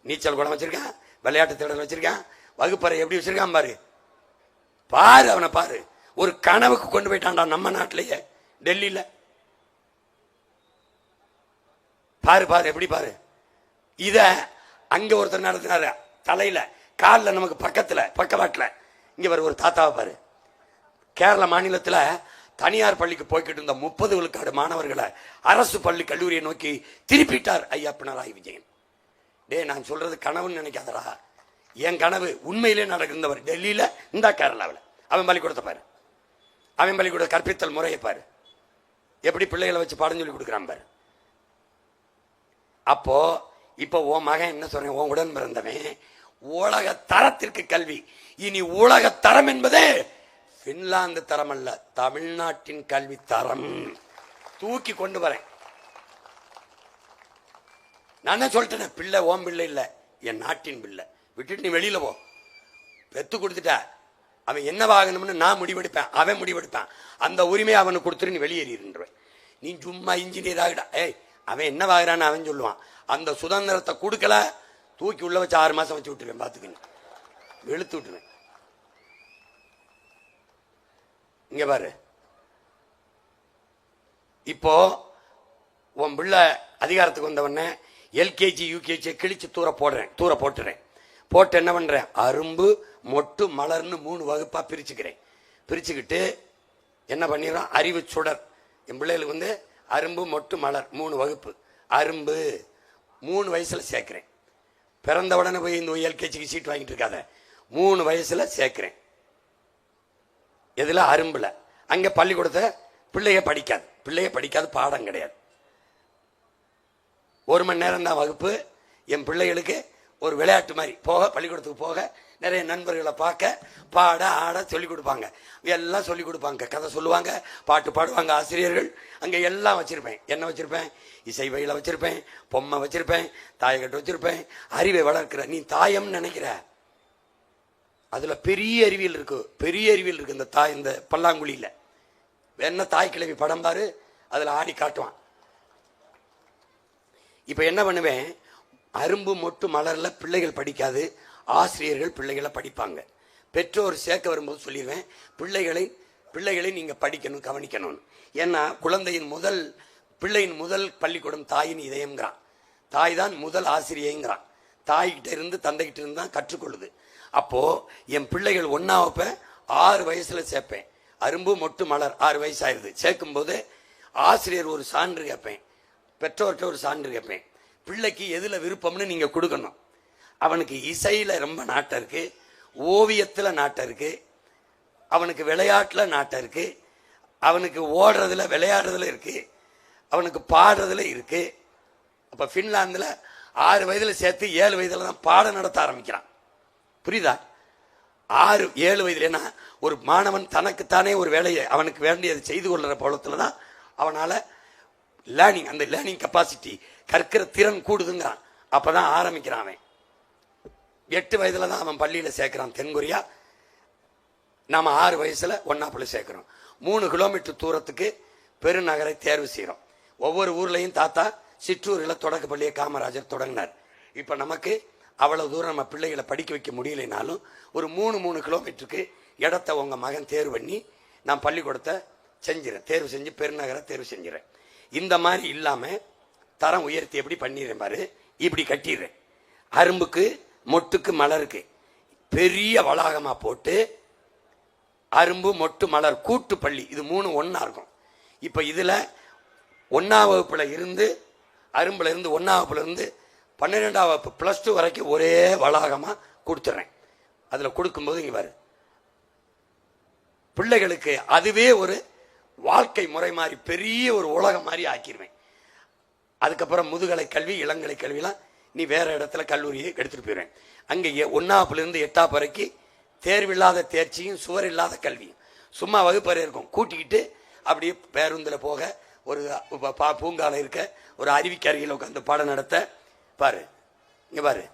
B: நீச்சல் குளம் வச்சிருக்கான், விளையாட்டு திடல் வச்சிருக்கான், வகுப்பறை எப்படி வச்சிருக்கான் பாரு அவனை பாரு. ஒரு கனவுக்கு கொண்டு போயிட்டான்டா நம்ம நாட்டிலேயே, டெல்லியில. பாரு எப்படி பாரு. இத அங்க ஒருத்தர் நடத்தினாரு, தலையில காலில் நமக்கு பக்கவாட்டில். இங்க ஒரு தாத்தாவை பாரு. கேரள மாநிலத்தில் தனியார் பள்ளிக்கு போய்கிட்டு இருந்த 30 விழுக்காடு மாணவர்களை அரசு பள்ளி கல்லூரியை நோக்கி திருப்பிட்டார் ஐயா பினராயி விஜயன். டே, நான் சொல்றது கனவுன்னு நினைக்காதடா, என் கனவு உண்மையிலே நடக்கிறவர். டெல்லியில, இந்த கேரளாவில் அவன் பள்ளிக்கூடத்தை பாரு, அவன் பள்ளிக்கூட கற்பித்தல் முறையை பாரு, எப்படி பிள்ளைகளை வச்சு பாடம் சொல்லி கொடுக்குறான் பாரு. அப்போ இப்போ உன் மகன் என்ன சொல்றேன், உன் உடன் பிறந்தவன் உலக தரத்திற்கு கல்வி. இனி உலக தரம் என்பதே பின்லாந்து தரம் அல்ல, தமிழ்நாட்டின் கல்வி தரம் தூக்கி கொண்டு வரேன். நான் தான் சொல்லிட்டேன், பிள்ளை ஓம் பிள்ளை இல்ல, என் நாட்டின் பிள்ளை. விட்டுட்டு நீ வெளியில போ, பெத்து கொடுத்துட்ட. அவன் என்ன வாங்கணும்னு நான் முடிவெடுப்பேன், அவன் முடிவெடுப்பான். அந்த உரிமையை அவனுக்கு கொடுத்துட்டு நீ வெளியேறிடுவேன். நீ சும்மா இன்ஜினியர் ஆகிடா. அவன் என்ன வாங்குறான்னு அவன் சொல்லுவான். அந்த சுதந்திரத்தை கொடுக்கல, தூக்கி உள்ள வச்சு 6 மாசம் வச்சு விட்டுருவேன். பாத்துக்கணும், வெளுத்து விட்டுருவேன். இங்க பாரு, இப்போ உன் பிள்ளை அதிகாரத்துக்கு வந்தவொடனே எல்கேஜி யூகேஜி கிழிச்சு தூர போட்டுறேன். போட்டு என்ன பண்றேன், அரும்பு மொட்டு மலர்னு 3 வகுப்பா பிரிச்சுக்கிட்டு என்ன பண்ணிடுறோம், அறிவு சுடர். என் பிள்ளைகளுக்கு அரும்பு மொட்டு மலர் 3 வகுப்பு. அரும்பு 3 வயசுல சேர்க்கிறேன். பிறந்த உடனே போய் இந்த எல்கேஜிக்கு சீட் வாங்கிட்டு இருக்காத, 3 வயசுல சேர்க்கிறேன். எதுல? அரும்புல. அங்க பள்ளிக்கூடத்தை பிள்ளைய படிக்காது, பாடம் கிடையாது. 1 மணி நேரம் தான் வகுப்பு. என் பிள்ளைகளுக்கு ஒரு விளையாட்டு மாதிரி போக, பள்ளிக்கூடத்துக்கு போக, நிறைய நண்பர்களை பார்க்க, பாட ஆட சொல்லிக் கொடுப்பாங்க. எல்லாம் சொல்லிக் கொடுப்பாங்க, கதை சொல்லுவாங்க, பாட்டு பாடுவாங்க ஆசிரியர்கள். அங்கே எல்லாம் வச்சிருப்பேன். என்ன வச்சிருப்பேன்? இசை வயலை வச்சிருப்பேன், பொம்மை வச்சிருப்பேன், தாயக்கட்டு வச்சிருப்பேன். அறிவை வளர்க்கிற நீ தாயம் நினைக்கிற, அதுல பெரிய அறிவியல் இருக்கு. இந்த பல்லாங்குழியில என்ன தாய் கிழவி படம் பாரு, அதுல ஆடி காட்டுவான். இப்ப என்ன பண்ணுவேன்? அரும்பு மொட்டு மலர்ல பிள்ளைகள் படிக்காது, ஆசிரியர்கள் பிள்ளைகளை படிப்பாங்க. பெற்றோர் சேர்க்க வரும்போது சொல்லிடுவேன், பிள்ளைகளை நீங்க படிக்கணும், கவனிக்கணும். ஏன்னா பிள்ளையின் முதல் பள்ளிக்கூடம் தாயின் இதயம்ங்கிறான். தாய் தான் முதல் ஆசிரியங்கிறான். தாய்கிட்ட இருந்து தந்தைகிட்ட இருந்து தான் கற்றுக்கொள்ளுது. அப்போ என் பிள்ளைகள் 1ஆம் வகுப்பை 6 வயசுல சேர்ப்பேன். அரும்பு மொட்டு மலர் 6 வயசு ஆயிருது. சேர்க்கும் போது ஆசிரியர் ஒரு சான்று கேட்பேன், பெற்றோர்கிட்ட ஒரு சான்று கேட்பேன். பிள்ளைக்கு எதுல விருப்பம்னு நீங்க கொடுக்கணும். அவனுக்கு இசையில ரொம்ப நாட்டம் இருக்கு, ஓவியத்துல நாட்டம் இருக்கு, அவனுக்கு விளையாட்டுல நாட்டம் இருக்கு, அவனுக்கு ஓடுறதுல விளையாடுறதுல இருக்கு, அவனுக்கு பாடுறதுல இருக்கு. அப்ப பின்லாந்துல 6 வயதுல சேர்த்து 7 வயதுல தான் பாடம் நடத்த ஆரம்பிக்கிறான். புரியுதா? 6-7 வயதுல ஒரு மாணவன் தனக்குத்தானே ஒரு வேலையை அவனுக்கு வேண்டியதை செய்து கொள்ற போலத்துலதான் அவனால அந்த லேர்னிங் கெப்பாசிட்டி, கற்கிற திறன் கூடுதுங்கிறான். அப்பதான் ஆரம்பிக்கிறான். அவன் 8 வயதுல தான் அவன் பள்ளியில சேர்க்கிறான். தென்கொரியா. நாம 6 வயசுல 1ஆம் சேர்க்கிறோம். 3 கிலோமீட்டர் தூரத்துக்கு பெருநகரை தேர்வு செய்யறோம். ஒவ்வொரு ஊர்லயும் தாத்தா சிற்றூரில் தொடக்க பள்ளியை காமராஜர் தொடங்கினார். இப்ப நமக்கு அவ்வளவு தூரம் நம்ம பிள்ளைகளை படிக்க வைக்க முடியலைனாலும் ஒரு 3 கிலோமீட்டருக்கு இடத்த உங்க மகன் தேர்வு பண்ணி நான் பள்ளிக்கூடத்தை தேர்வு செஞ்சு பெருநகரை தேர்வு செஞ்சிடறேன். இந்த மாதிரி இல்லாம தரம் உயர்த்தி எப்படி பண்ணிடுறேன் பாரு. இப்படி கட்டிடுறேன். அரும்புக்கு மொட்டுக்கு மலருக்கு பெரிய வளாகமா போட்டு அரும்பு மொட்டு மலர் கூட்டு பள்ளி, இது 3 ஒன்னா இருக்கும். இப்ப இதுல 1ஆம் வகுப்புல இருந்து அரும்புல இருந்து 1ஆம் வகுப்புல இருந்து 12ஆம் வகுப்பு +2 வரைக்கும் ஒரே வளாகமா கொடுத்துறேன். அதுல கொடுக்கும்போது இங்க பாரு, பிள்ளைகளுக்கு அதுவே ஒரு வாழ்க்கை முறை மாதிரி பெரிய ஒரு உலகம் மாதிரி ஆக்கிடுவேன். அதுக்கப்புறம் முதுகலை கல்வி, இளங்கலை கல்விலாம் நீ வேற இடத்துல கல்லூரியை எடுத்துட்டு போயிடுவேன். அங்கே 1ஆம் வகுப்புல இருந்து 8ஆம் வரைக்கும் தேர்வில்லாத தேர்ச்சியும் சுவர் இல்லாத கல்வியும். சும்மா வகுப்பறை இருக்கும், கூட்டிக்கிட்டு அப்படியே பேருந்துல போக, ஒரு பூங்கால இருக்க ஒரு அருவிக்கு அருகில் உட்காந்து பாடம் நடத்த. பாரு இங்க பாரு,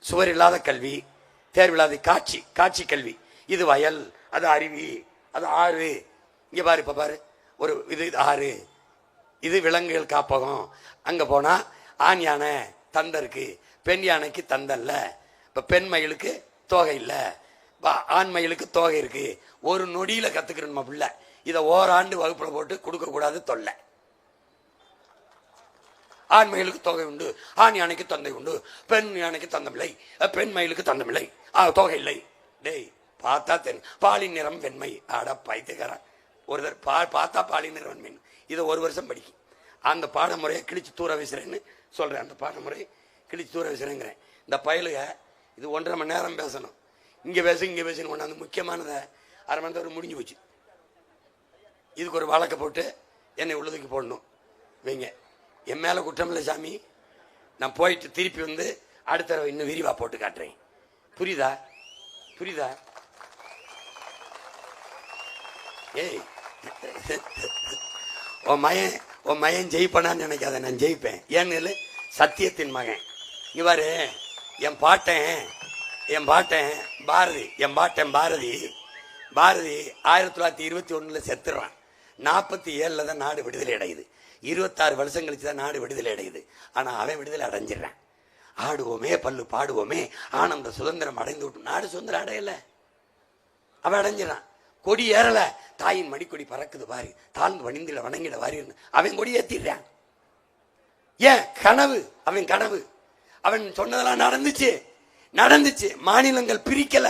B: சுவர் இல்லாத கல்வி, தேர்வில்லாத காட்சி கல்வி. இது வயல், அது அருவி, அது ஆறு. இங்க பாரு, இப்ப பாரு, ஒரு இது ஆறு, இது விலங்குகள் காப்பகம். அங்க போனா ஆண் யானை தந்தை இருக்கு, பெண் யானைக்கு தந்தல்ல. இப்ப பெண் மயிலுக்கு தோகை இல்ல, ஆண் மயிலுக்கு தோகை இருக்கு. ஒரு நொடியில கத்துக்கிறோம் பிள்ளை. இதை ஓராண்டு வகுப்புல போட்டு கொடுக்க கூடாது தொல்லை. ஆண் மயிலுக்கு தொகை உண்டு, ஆண் யானைக்கு தந்தை உண்டு, பெண் யானைக்கு தந்தமில்லை, பெண் மயிலுக்கு தந்தமில்லை, தொகை இல்லை. டேய் பார்த்தா பாலின் நிறம் வெண்மை. ஆட பைத்தியக்காரன். ஒருத்தர் பார்த்தா பாலின் நிறம் வெண்மை. இதை 1 வருஷம் படிக்கும். அந்த பாடமுறையை கிழிச்சு தூர வீசுறேன்னு சொல்றேன். அந்த பாடமுறை கிழிச்சு தூர வீசுறேங்கிறேன். இந்த பயலுக இது 1.5 மணி நேரம் பேசணும். இங்க பேசணும் கொண்டாந்து முக்கியமானதை 1/2 மணி நேரம் முடிஞ்சு போச்சு. இதுக்கு ஒரு வழக்க போட்டு என்னை உள்ளதுக்கு போடணும் வைங்க. என் மேல குற்றம் இல்லை சாமி. நான் போயிட்டு திருப்பி வந்து அடுத்த தடவை இன்னும் விரிவா போட்டு காட்டுறேன். புரியுதா? ஏய், உன் மயன் ஜெயிப்பனான்னு நினைக்காத, நான் ஜெயிப்பேன். ஏன்னு சத்தியத்தின் மகன். இவரு என் பாட்டன் பாரதி, பாரதி 1921 செத்துறான். 47 தான் நாடு விடுதலை அடையுது. 26 வருஷம் கழிச்சு தான் நாடு விடுதலை அடையுது. ஆனா அவன் விடுதலை அடைஞ்சிடறான். ஆடுவோமே பல்லு பாடுவோமே ஆனந்த சுதந்திரம் அடைந்து விட்டு நாடு சுதந்திரம் அடையல, அவன் அடைஞ்சிடறான். கொடி ஏறல, தாயின் மடிக்கொடி பறக்குது பாரு, தாழ்ந்து வணிந்திட வணங்கிட வாரின்னு அவன் கொடி ஏத்திடுறான். ஏன்? கனவு. அவன் சொன்னதெல்லாம் நடந்துச்சு. மாநிலங்கள் பிரிக்கல.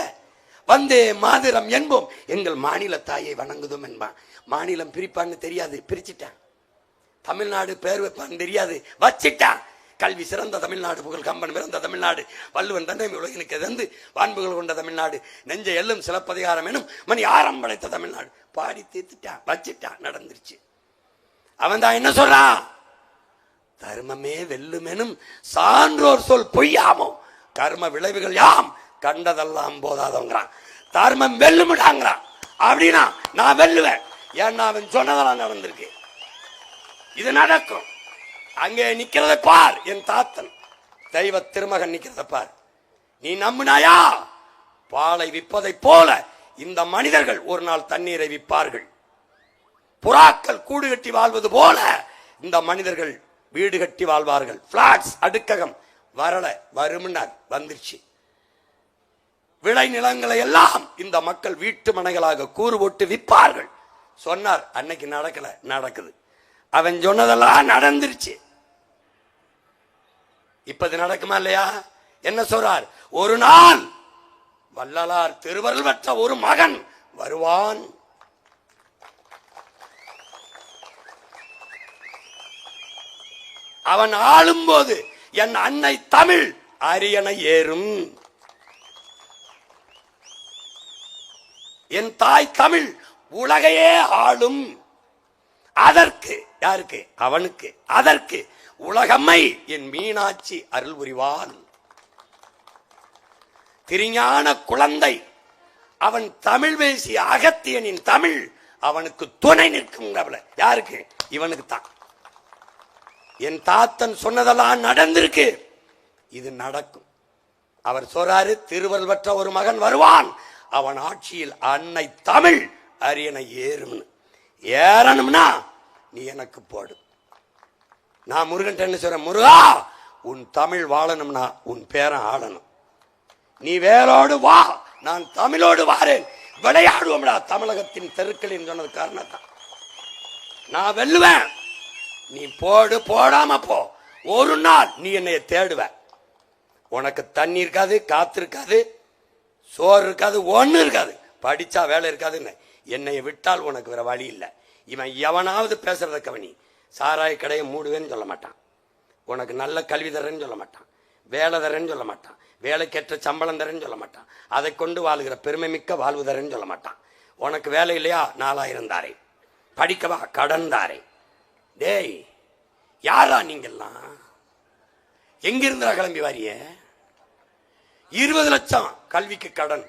B: வந்தே மாதிரம் என்போம், எங்கள் மாநில தாயை வணங்குதும் என்பான். மாநிலம் பிரிப்பான்னு தெரியாது, பிரிச்சுட்டான். தமிழ்நாடு பேர் வைப்பான்னு தெரியாது, வச்சிட்டான். கல்வி சிறந்த தமிழ்நாடு, புகழ் கம்பன் பிறந்த தமிழ்நாடு, வள்ளுவன் தன்னை உலகினுக்கு எதிர்ந்து வான்புகள் கொண்ட தமிழ்நாடு, நெஞ்ச எல்லும் சிலப்பதிகாரம் எனும் மணி ஆரம் படைத்த தமிழ்நாடு பாடி தீர்த்துட்டான், வச்சிட்டான், நடந்துருச்சு. அவன் தான் என்ன சொல்றான்? தர்மமே வெல்லுமெனும் சான்றோர் சொல் பொய்யாமோ, கர்ம விளைவுகள் யாம் கண்டதெல்லாம் போதாதோங்கிறான். தர்மம் வெல்லுமிடாங்கிறான். அப்படின்னா நான் வெல்லுவேன், ஏன்னா அவன் சொன்னதெல்லாம் நடந்திருக்கு. இது நடக்கும். அங்கே நிக்கிறத பார், என் தாத்தன் தெய்வ திருமகன் நிக்கிறத பார். நீ நம்பினாயா? பாலை விற்பதை போல இந்த மனிதர்கள் ஒரு நாள் தண்ணீரை விற்பார்கள். புறாக்கள் கூடு கட்டி வாழ்வது போல இந்த மனிதர்கள் வீடு கட்டி வாழ்வார்கள். பிளாட்ஸ், அடுக்ககம் வரல, வருமுன்னர் வந்துருச்சு. விளை நிலங்களை எல்லாம் இந்த மக்கள் வீட்டு மனைகளாக கூறு போட்டு விற்பார்கள் சொன்னார். அன்னைக்கு நடக்கல, நடக்குது. அவன் சொன்னதெல்லாம் நடந்துருச்சு. இப்ப இது நடக்குமா இல்லையா? என்ன சொல்றார்? ஒரு நாள் வள்ளலார் திருவருள் பெற்ற ஒரு மகன் வருவான். அவன் ஆளும்போது என் அன்னை தமிழ் அரியணை ஏறும். என் தாய் தமிழ் உலகையே ஆளும். அதற்கு யாருக்கு? அவனுக்கு. அதற்கு உலகம்மை என் மீனாட்சி அருள் புரிவான். திருஞான குழந்தை அவன் தமிழ் பேசிய அகத்தியனின் தமிழ் அவனுக்கு துணை நிற்கும். யாருக்கு? இவனுக்கு தான். என் தாத்தன் சொன்னதெல்லாம் நடந்திருக்கு, இது நடக்கும். அவர் சொல்றாரு, திருவருள் பெற்ற ஒரு மகன் வருவான், அவன் ஆட்சியில் அன்னை தமிழ் அரியணை ஏறும். ஏறணும்னா நீ எனக்கு போடு. நான் முருகன் என்ன சொல்றேன்? முருகா, உன் தமிழ் வாழணும்னா உன் பேரன் ஆளணும். நீ வேரோடு வா, நான் தமிழோடு வாரேன், விளையாடுவோம்டா தமிழகத்தின் தெருக்களின் சொன்னது காரணத்தான். நான் வெல்லுவேன். நீ போடு, போடாம போ. ஒரு நாள் நீ என்னைய தேடுவ. உனக்கு தண்ணி இருக்காது, காத்து இருக்காது, சோறு இருக்காது, ஒண்ணு இருக்காது, படிச்சா வேலை இருக்காதுன்னு என்னைய விட்டால் உனக்கு வேற வழி இல்லை. இவன் எவனாவது பேசுறத கவனி. சாராய கடையை மூடுவேன்னு சொல்ல மாட்டான், உனக்கு நல்ல கல்வி தரேன்னு சொல்ல மாட்டான், வேலை தரேன்னு சொல்ல மாட்டான், வேலைக்கேற்ற சம்பளம் தரேன்னு சொல்ல மாட்டான், அதை கொண்டு வாழ்கிற பெருமை மிக்க வாழ்வு தரேன்னு சொல்ல மாட்டான். உனக்கு வேலை இல்லையா? 4000 தாரே. படிக்கவா? கடன் தாரே. டேய், யாரா நீங்கெல்லாம்? எங்கிருந்தா கிளம்பி வாரிய? 20 லட்சம் கல்விக்கு கடன்.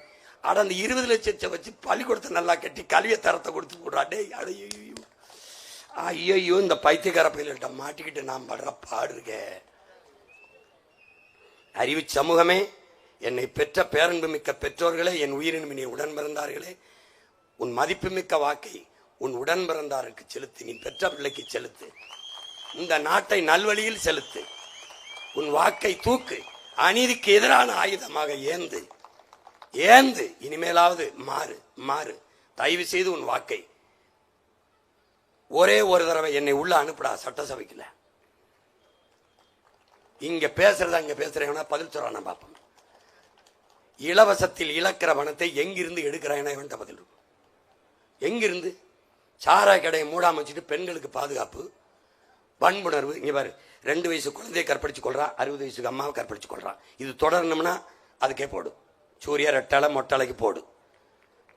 B: அட, அந்த 20 லட்சத்தை வச்சு பள்ளிக்கூடத்தை நல்லா கட்டி கல்வியை தரத்தை கொடுத்து போடுறா. டேய், ஐயோ, இந்த பைத்தியக்கார பயில்கிட்ட மாட்டிக்கிட்டு நான் படுற பாடு இருக்க. அறிவு சமூகமே, என்னை பெற்ற பேரன்பு மிக்க பெற்றோர்களே, என் உயிரினும் நீ உடன் பிறந்தார்களே, உன் மதிப்பு மிக்க வாக்கை உன் உடன் பிறந்தாருக்கு செலுத்து. நீ பெற்ற பிள்ளைக்கு செலுத்து. இந்த நாட்டை நல்வழியில் செலுத்து. உன் வாக்கை தூக்கு. அநீதிக்கு எதிரான ஆயுதமாக ஏந்து. இனிமேலாவது மாறு. தயவு செய்து உன் வாக்கை ஒரே ஒரு தடவை என்னை உள்ள அனுப்புடா. சட்டசபைக்குல இங்க பேசுறத அங்க பேசுறேன்னா பதில் சொல்றான பாப்போம். இலவசத்தில் இழக்கிற பணத்தை எங்கிருந்து எடுக்கிறான் இவன்ட்ட பதில் இருக்கும். எங்கிருந்து? சாராய கடையை மூடாம வச்சுட்டு பெண்களுக்கு பாதுகாப்பு, வன்புணர்வு. இங்க பாரு, 2 வயசு குழந்தையை கற்பழிச்சு கொள்றான், 60 வயசுக்கு அம்மாவை கற்பழிச்சு கொள்றான். இது தொடரணும்னா அதுக்கே போடு. சூரிய ரெட்டலை மொட்டலைக்கு போடு.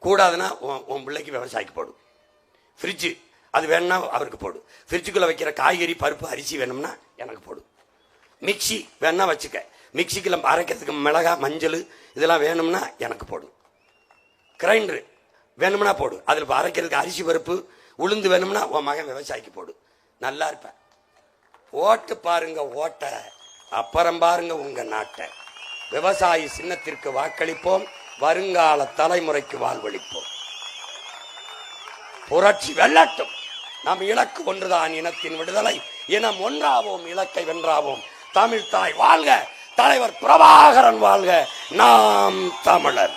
B: கூடாதுன்னா உன் பிள்ளைக்கு விவசாயிக்கு போடு. ஃப்ரிட்ஜு அது வேணும்னா அவருக்கு போடு. ஃப்ரிட்ஜுக்குள்ள வைக்கிற காய்கறி, பருப்பு, அரிசி வேணும்னா எனக்கு போடு. மிக்சி வேணா வச்சுக்க. மிக்சிக்குள்ள அரைக்கிறதுக்கு மிளகா, மஞ்சள் இதெல்லாம் வேணும்னா எனக்கு போடு. கிரைண்டரு வேணும்னா போடு. அதில் அரைக்கிறதுக்கு அரிசி, பருப்பு, உளுந்து வேணும்னா உன் மகன் விவசாயிக்கு போடு. நல்லா இருப்ப. ஓட்டு பாருங்க ஓட்ட, அப்புறம் பாருங்க உங்க நாட்டை. விவசாயி சின்னத்திற்கு வாக்களிப்போம், வருங்கால தலைமுறைக்கு வாழ்வளிப்போம். புரட்சி வெல்லட்டும். நம் இலக்கு ஒன்றுதான், இனத்தின் விடுதலை. இனம் ஒன்றாவோம், இலக்கை வென்றாவோம். தமிழ் தாய் வாழ்க, தலைவர் பிரபாகரன் வாழ்க. நாம் தமிழர்.